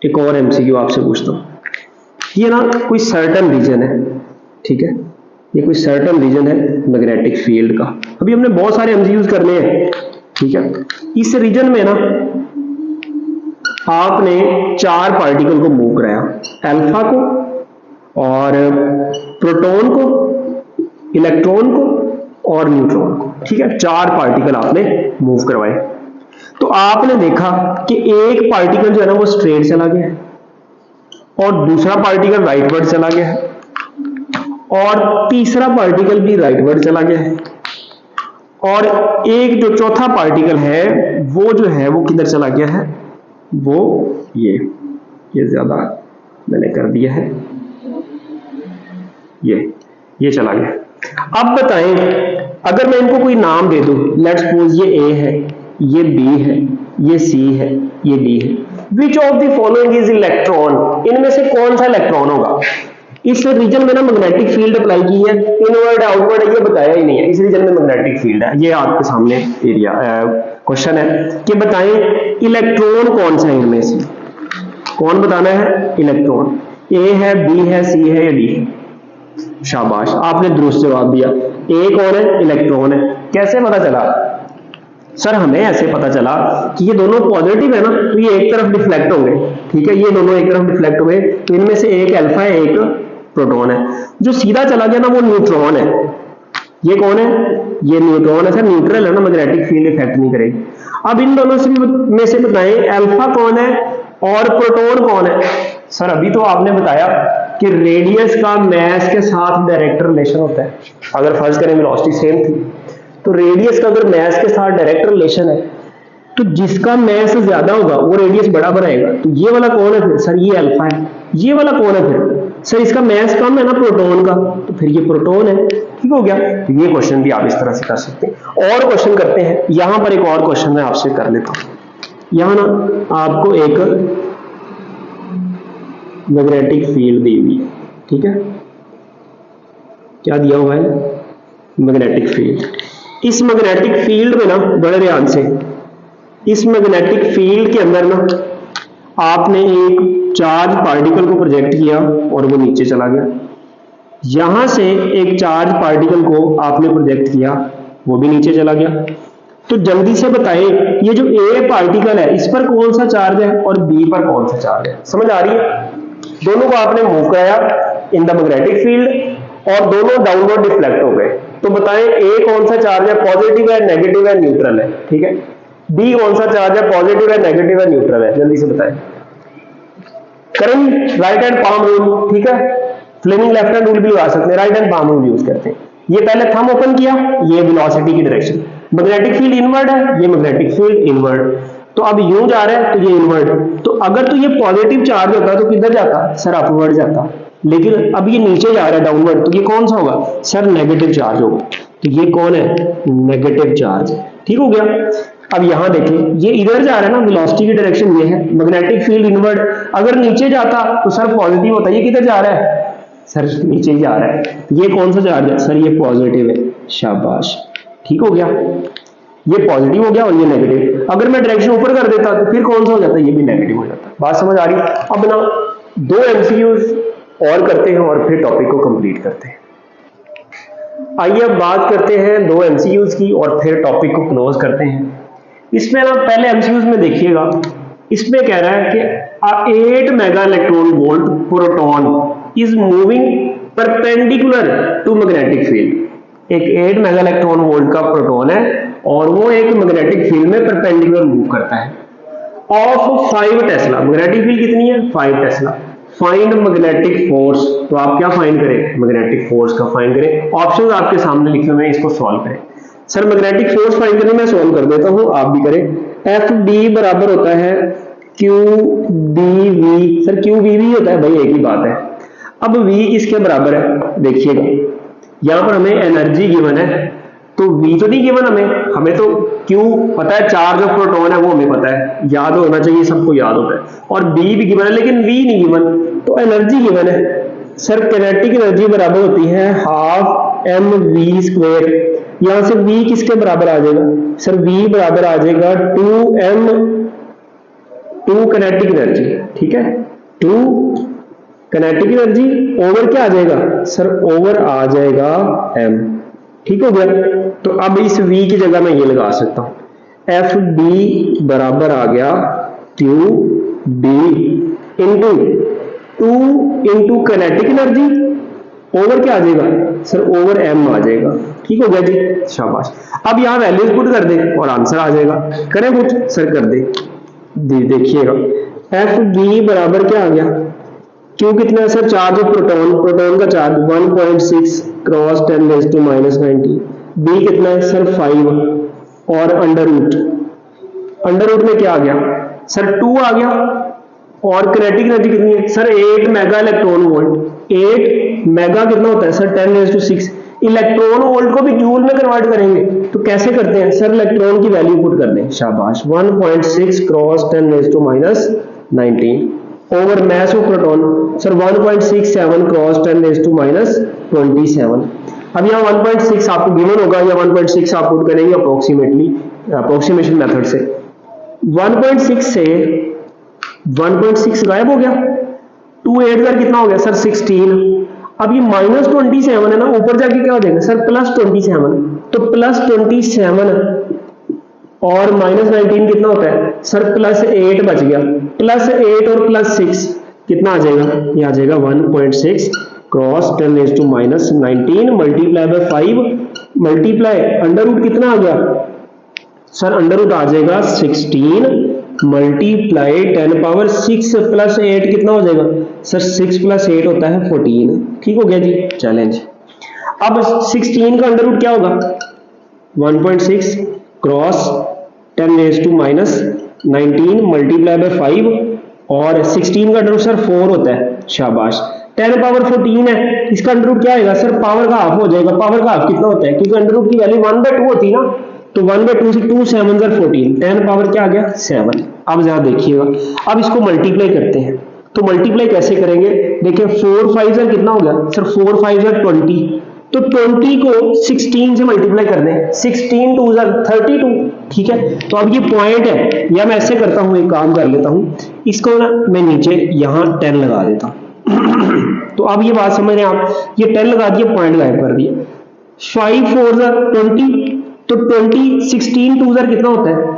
एक और एमसीक्यू आपसे पूछता हूं। ये ना कोई सर्टेन रीजन है, ठीक है, ये कोई सर्टेन रीजन है मैग्नेटिक फील्ड का। अभी हमने बहुत सारे एमसीक्यूज करने हैं, ठीक है। इस रीजन में ना आपने चार पार्टिकल को मूव कराया, अल्फा को और प्रोटॉन को, इलेक्ट्रॉन को और न्यूट्रॉन को, ठीक है। 4 पार्टिकल आपने मूव करवाए। तो आपने देखा कि एक पार्टिकल जो है ना वो स्ट्रेट चला गया है और दूसरा पार्टिकल राइटवर्ड चला गया है और तीसरा पार्टिकल भी राइटवर्ड चला गया है और एक जो चौथा पार्टिकल है वो जो है वो किधर चला गया है, वो ये ज्यादा मैंने कर दिया है, ये चला गया। अब बताएं, अगर मैं इनको कोई नाम दे दूं, लेट्स सपोज ये ए है, ये बी है, ये सी है, ये डी है, which of the following is electron, इनमें से कौन सा इलेक्ट्रॉन होगा। इस रीजन में ना मैग्नेटिक फील्ड अप्लाई की है, इनवर्ड आउटवर्ड ये बताया ही नहीं है, इस रीजन में मैग्नेटिक फील्ड है। ये आपके सामने एरिया क्वेश्चन है कि बताएं इलेक्ट्रॉन कौन सा है इनमें से, कौन बताना है इलेक्ट्रॉन, ए है, बी है, सी है या डी है। शाबाश, आपने दुरुस्त जवाब दिया। ए कौन है, इलेक्ट्रॉन है। कैसे पता चला सर, हमें ऐसे पता चला कि ये दोनों पॉजिटिव है ना, तो ये एक तरफ डिफ्लेक्ट होंगे, ठीक है, ये दोनों एक तरफ डिफ्लेक्ट हुए, तो इनमें से एक अल्फा है, एक प्रोटॉन है। जो सीधा चला गया ना वो न्यूट्रॉन है। ये कौन है, ये न्यूट्रॉन है। सर न्यूट्रल है ना, मैग्नेटिक फील्ड इफेक्ट नहीं करेगी। अब इन दोनों में से बताएं अल्फा कौन है और प्रोटॉन कौन है। सर अभी तो आपने बताया कि रेडियस का मास के साथ डायरेक्ट रिलेशन होता है। अगर फर्ज करें वेलोसिटी सेम थी, तो रेडियस का अगर मास के साथ डायरेक्ट रिलेशन है तो जिसका मास ज्यादा होगा वो रेडियस बड़ा बनाएगा। तो ये वाला कौन है फिर, सर ये अल्फा है। ये वाला कौन है फिर, सर इसका मास कम है ना प्रोटॉन का, तो फिर ये प्रोटॉन है। ठीक हो गया। तो ये क्वेश्चन भी आप इस तरह से कर सकते हैं। और क्वेश्चन करते हैं, यहां पर एक और क्वेश्चन मैं आपसे कर लेता हूं। यहां ना आपको एक मैग्नेटिक फील्ड दी हुई है, ठीक है, क्या दिया हुआ है, मैग्नेटिक फील्ड। इस मैग्नेटिक फील्ड में ना बड़े ध्यान से, इस मैग्नेटिक फील्ड के अंदर ना आपने एक चार्ज पार्टिकल को प्रोजेक्ट किया और वो नीचे चला गया। यहां से एक चार्ज पार्टिकल को आपने प्रोजेक्ट किया, वो भी नीचे चला गया। तो जल्दी से बताएं ये जो ए पार्टिकल है इस पर कौन सा चार्ज है और बी पर कौन सा चार्ज है। समझ आ रही है। दोनों को आपने मूव कराया इन द मैग्नेटिक फील्ड और दोनों डाउनवर्ड डिफ्लेक्ट हो गए। तो बताएं ए कौन सा चार्ज है, पॉजिटिव है, नेगेटिव है, न्यूट्रल है, ठीक है। बी कौन सा चार्ज है, पॉजिटिव है, नेगेटिव है, न्यूट्रल है। जल्दी से बताएं। करें राइट हैंड पाम रूल, ठीक है, फ्लेमिंग लेफ्ट हैंड रूल भी लगा सकते हैं, right hand palm rule use करते हैं। ये पहले थंब ओपन किया, ये वेलोसिटी की डायरेक्शन, मैग्नेटिक फील्ड इनवर्ड है, ये मैग्नेटिक फील्ड इनवर्ड, तो अब यूं जा रहा है तो ये इनवर्ड। तो अगर तो ये पॉजिटिव चार्ज होता तो किधर जाता, सर अपवर्ड जाता, लेकिन अब ये नीचे जा रहा है डाउनवर्ड, तो ये कौन सा होगा, सर नेगेटिव चार्ज होगा। तो ये कौन है, नेगेटिव चार्ज। ठीक हो गया। अब यहां देखिए ये इधर जा रहा है ना, वेलोसिटी की डायरेक्शन ये है, मैग्नेटिक फील्ड इनवर्ड, अगर नीचे जाता तो सर पॉजिटिव होता, ये किधर जा रहा है, सर नीचे ही जा रहा है। ये कौन सा चार्ज है, सर ये पॉजिटिव है। शाबाश, ठीक हो गया, ये पॉजिटिव हो गया और ये नेगेटिव। अगर मैं डायरेक्शन ऊपर कर देता तो फिर कौन सा हो जाता, ये भी नेगेटिव हो जाता। बात समझ आ रही। अब ना 2 एमसीक्यूज और करते हैं और फिर टॉपिक को कंप्लीट करते हैं। आइए अब बात करते हैं 2 एमसीक्यूज की और फिर टॉपिक को क्लोज करते हैं। इसमें ना पहले एमसीक्यूज में देखिएगा, इसमें कह रहा है कि 8 mega electron volt proton is moving perpendicular to magnetic field. एक 8 मेगा इलेक्ट्रॉन वोल्ट का प्रोटॉन है और वो एक मैग्नेटिक फील्ड में परपेंडिकुलर मूव करता है ऑफ 5 टेस्ला। मैग्नेटिक फील्ड कितनी है, 5 टेस्ला। फाइंड मैग्नेटिक फोर्स, तो आप क्या फाइंड करें, मैग्नेटिक फोर्स का फाइंड करें। ऑप्शंस आपके सामने लिखे हुए हैं, इसको सॉल्व करें। सर मैग्नेटिक फोर्स फाइंड करने में सॉल्व कर देता हूं, आप भी करें। एफ डी बराबर होता है q d v. Sir q v भी होता है भाई, एक ही बात है। अब वी किसके बराबर है, देखिएगा यहां पर हमें एनर्जी गिवन है, तो V तो नहीं गिवन हमें तो Q पता है, चार्ज ऑफ प्रोटॉन है वो हमें पता है, याद होना चाहिए, सबको याद होता है। और B भी गिवन है लेकिन V नहीं गिवन, तो एनर्जी गिवन है। सर किनेटिक एनर्जी बराबर होती है हाफ mv²। यहां से V किसके बराबर आ जाएगा, सर V बराबर आ जाएगा 2 किनेटिक एनर्जी, ठीक है, 2 किनेटिक एनर्जी ओवर क्या आ जाएगा, सर ओवर आ जाएगा m। ठीक हो गया। तो अब इस V की जगह मैं ये लगा सकता हूं, एफ डी बराबर आ गया Q D into 2 into kinetic energy over क्या आ जाएगा, सर ओवर m आ जाएगा। ठीक हो गया जी, शाबाश। अब यहाँ वैल्यूज पुट कर दे और आंसर आ जाएगा। करें पुट? सर कर दे। देखिएगा एफ बी बराबर क्या आ गया, क्यू कितना है sir, charge of proton, proton का चार्ज 1.6 क्रॉस 10⁻⁹, बी कितना है सर 5 और अंडर रूट में क्या आ गया सर 2 आ गया, और किनेटिक एनर्जी कितनी है sir 8 mega electron volt. 8 mega कितना होता है सर 10⁻⁶। इलेक्ट्रॉन वोल्ट को भी जूल में कन्वर्ट करेंगे तो कैसे करते हैं सर, इलेक्ट्रॉन की वैल्यू पुट कर दें, शाबाश। 1.6 cross 10⁻⁹ over mass of proton sir 1.67 cross 10⁻27। अब यहाँ 1.6 आपको गिवन होगा या 1.6 आप पुट करेंगे अप्रोक्सीमेशन मेथड से। 1.6 से 1.6 गायब हो गया, 2 ऐड कर कितना हो गया सर 16। अब ये -27 है ना, ऊपर जाके क्या हो जाएगा सर +27, तो +27 और -19 कितना होता है सर +8 बच गया, +8 और +6 कितना आ जाएगा, ये आ जाएगा 1.6 cross 10⁻⁹ multiply by 5 multiply under root कितना आ गया सर, अंडर रूट आ जाएगा 16 मल्टीप्लाई 10⁻6 + 8 कितना हो जाएगा सर 6 + 8 होता है 14। ठीक हो गया जी, चैलेंज। अब 16 का अंडर रूट क्या होगा 1.6 क्रॉस 10⁻⁹ मल्टीप्लाई बाय 5 और 16 का अंडर रूट सर 4 होता है, शाबाश। 10⁻14 है, इसका अंडर रूट क्या आएगा सर पावर का हाफ हो जाएगा। पावर का हाफ कितना होता है, क्योंकि अंडर रूट की वैल्यू 1/2 होती है ना, तो 1/2 से 2 7 14, 10 पावर क्या आ गया 7। अब जरा देखिएगा, अब इसको मल्टीप्लाई करते हैं, तो मल्टीप्लाई कैसे करेंगे, देखिए 4 5 कितना हो गया सर 4 5 20, तो 20 को 16 से मल्टीप्लाई कर दें, 16 2 32। ठीक है, तो अब ये पॉइंट है, या मैं ऐसे करता हूं, एक काम कर लेता हूं, इसको ना मैं नीचे यहां 10 लगा देता हूं तो अब ये बात समझ रहे हैं आप, ये 10 लगा दिया, पॉइंट गायब कर दिया। 5 4 20, तो 20 16 2 कितना होता है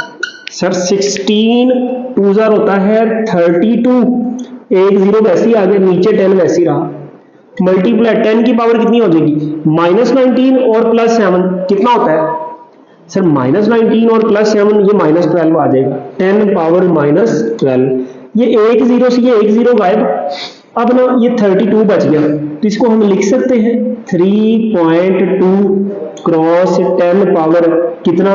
सर 16 2 होता है 32, एक 0 वैसे ही आ गया, नीचे 10 वैसे ही रहा, मल्टीप्लाई 10 की पावर कितनी हो जाएगी -19 और +7 कितना होता है सर -19 और +7, ये -12 आ जाएगा, 10 पावर -12। ये एक 0 से ये एक 0 गायब, अब ना ये 32 बच गया, तो इसको हम लिख सकते हैं 3.2 क्रॉस 10 पावर कितना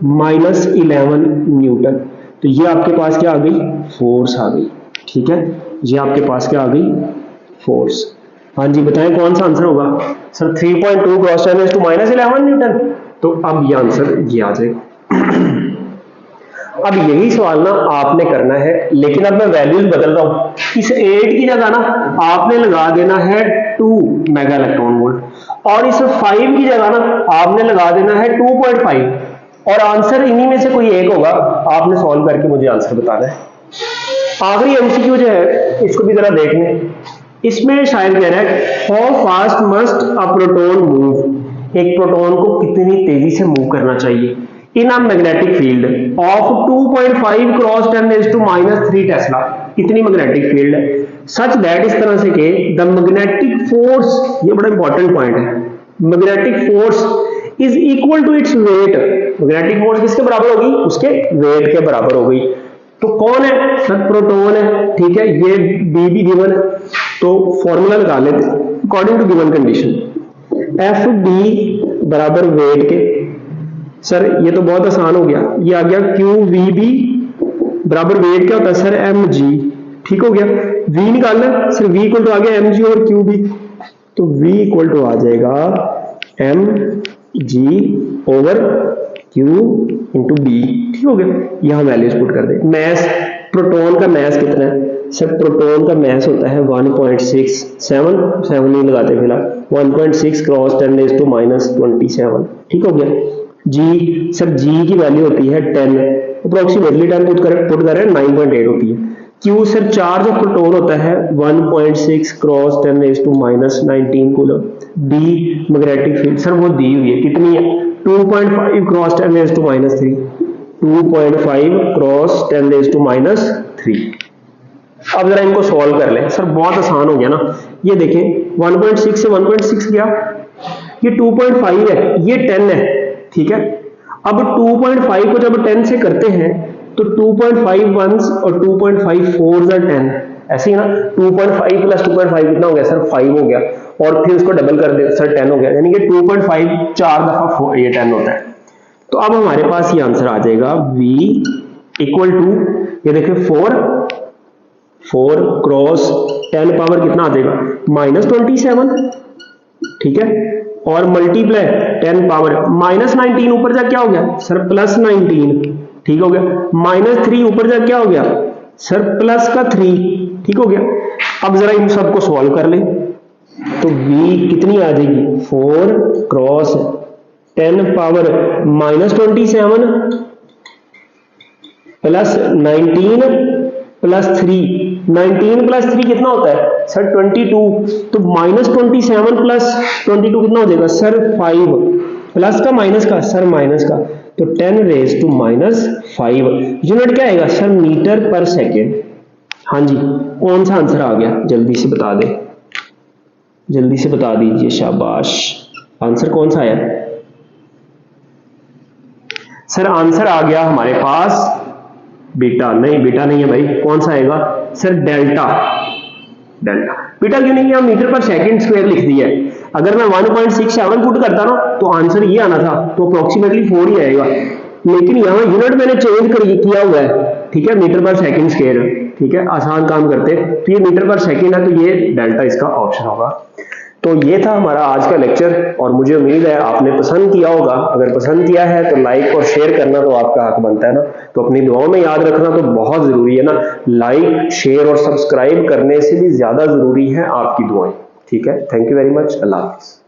-11 न्यूटन। तो ये आपके पास क्या आ गई फोर्स आ गई। ठीक है, ये आपके पास क्या आ गई फोर्स। हाँ जी बताएं कौन सा आंसर होगा सर 3.2 क्रॉस 10⁻⁻11 न्यूटन। तो अब ये आंसर ये आ जाएगा। अब यही सवाल ना आपने करना है, लेकिन अब मैं वैल्यूज बदल रहा हूं, इस 8 की जगह ना आपने लगा देना है 2 मेगा इलेक्ट्रॉन वोल्ट, और इस 5 की जगह ना आपने लगा देना है 2.5, और आंसर इन्हीं में से कोई एक होगा, आपने सॉल्व करके मुझे आंसर बताना है। आखिरी एमसीक्यू जो है इसको भी जरा देख लें, इसमें शायद कह रहा है how fast must a proton move, एक प्रोटॉन को कितनी तेजी से मूव करना चाहिए in a magnetic field of 2.5 cross 10⁻³ tesla, इतनी मैग्नेटिक फील्ड है सच दैट, इस तरह से कि द मैग्नेटिक फोर्स, ये बड़ा इंपॉर्टेंट पॉइंट है, magnetic force is equal to its weight, magnetic force किसके बराबर होगी उसके वेट के बराबर हो गई। तो कौन है सर प्रोटॉन है, ठीक है, ये बी भी गिवन है, तो फॉर्मूला लगा लेते according to given condition, f d बराबर वेट के, सर ये तो बहुत आसान हो गया, ये आ गया क्यू वी बी बराबर वेट क्या होता है सर एम जी। ठीक हो गया, वी निकालना सर, वी इक्वल टू आ गया एम जी और क्यू बी, तो वी इक्वल टू आ जाएगा m g over q into b. ठीक हो गया, यहां वैल्यूज पुट कर दे। मैस, प्रोटॉन का मैस कितना है सर, प्रोटॉन का मैस होता है 1.6 7 नहीं लगाते फिलहाल, 1.6 क्रॉस 10⁻⁻27। ठीक हो गया जी, सर जी की वैल्यू होती है 10, अप्रोक्सीमेटली 10 पुट करें 9.8 होती है। Q sir charge of proton होता है 1.6 cross 10⁻⁹ coulomb. D magnetic field sir वो दी हुई है, कितनी है 2.5 क्रॉस 10⁻⁻3, 2.5 क्रॉस 10⁻⁻3। अब जरा इनको सॉल्व कर लें, सर बहुत आसान हो गया ना, ये देखें 1.6 से 1.6 गया, ये 2.5 है, ये 10 है, ठीक है। अब 2.5 को जब 10 से करते हैं तो 2.5 वंस और 2.5 फोर्स आर 10, ऐसे ही ना। 2.5 प्लस 2.5 कितना हो गया सर? 5 हो गया, और फिर इसको डबल कर दे सर 10 हो गया, यानी कि 2.5 4 दफा ये 10 होता है। तो अब हमारे पास ये आंसर आ जाएगा v इक्वल टू, ये देखिए 4 क्रॉस 10 पावर कितना आ जाएगा? -27, ठीक है, और मल्टीप्लाई 10 पावर -19 ऊपर जा क्या हो गया सर? +19, ठीक हो गया। -3 ऊपर जा क्या हो गया सर? प्लस का 3, ठीक हो गया। अब जरा इन सबको सॉल्व कर ले तो v कितनी आ जाएगी? 4 cross 10 power -27 plus 19 plus 3, 19 plus 3 कितना होता है सर? 22, तो -27 प्लस 22 कितना हो जाएगा सर? 5, प्लस का माइनस का सर? माइनस का, तो 10 रेज टू -5। यूनिट क्या आएगा सर? मीटर पर सेकेंड। हाँ जी, कौन सा आंसर आ गया? जल्दी से बता दे, जल्दी से बता दीजिए, शाबाश। आंसर कौन सा आया सर? आंसर आ गया हमारे पास बीटा। नहीं, बीटा नहीं है भाई, कौन सा आएगा सर? डेल्टा। डेल्टा। बीटा क्यों नहीं किया? मीटर पर सेकंड स्क्वायर लिख दिया है। अगर मैं 1.67 पुट करता ना तो आंसर ये आना था, तो अप्रोक्सीमेटली 4 ही आएगा, लेकिन यहाँ यूनिट मैंने चेंज किया हुआ है, ठीक है, मीटर पर सेकंड स्क्वायर, ठीक है, आसान काम करते। तो ये मीटर पर सेकंड है, तो ये डेल्टा इसका ऑप्शन होगा। तो ये था हमारा आज का लेक्चर, और मुझे उम्मीद है आपने पसंद किया होगा। अगर पसंद किया है तो लाइक और शेयर करना तो आपका हक बनता है ना, तो अपनी दुआओं में याद रखना तो बहुत जरूरी है ना। लाइक, शेयर और सब्सक्राइब करने से भी ज्यादा जरूरी है आपकी दुआएं, ठीक है। Thank you very much, Allah Hafiz.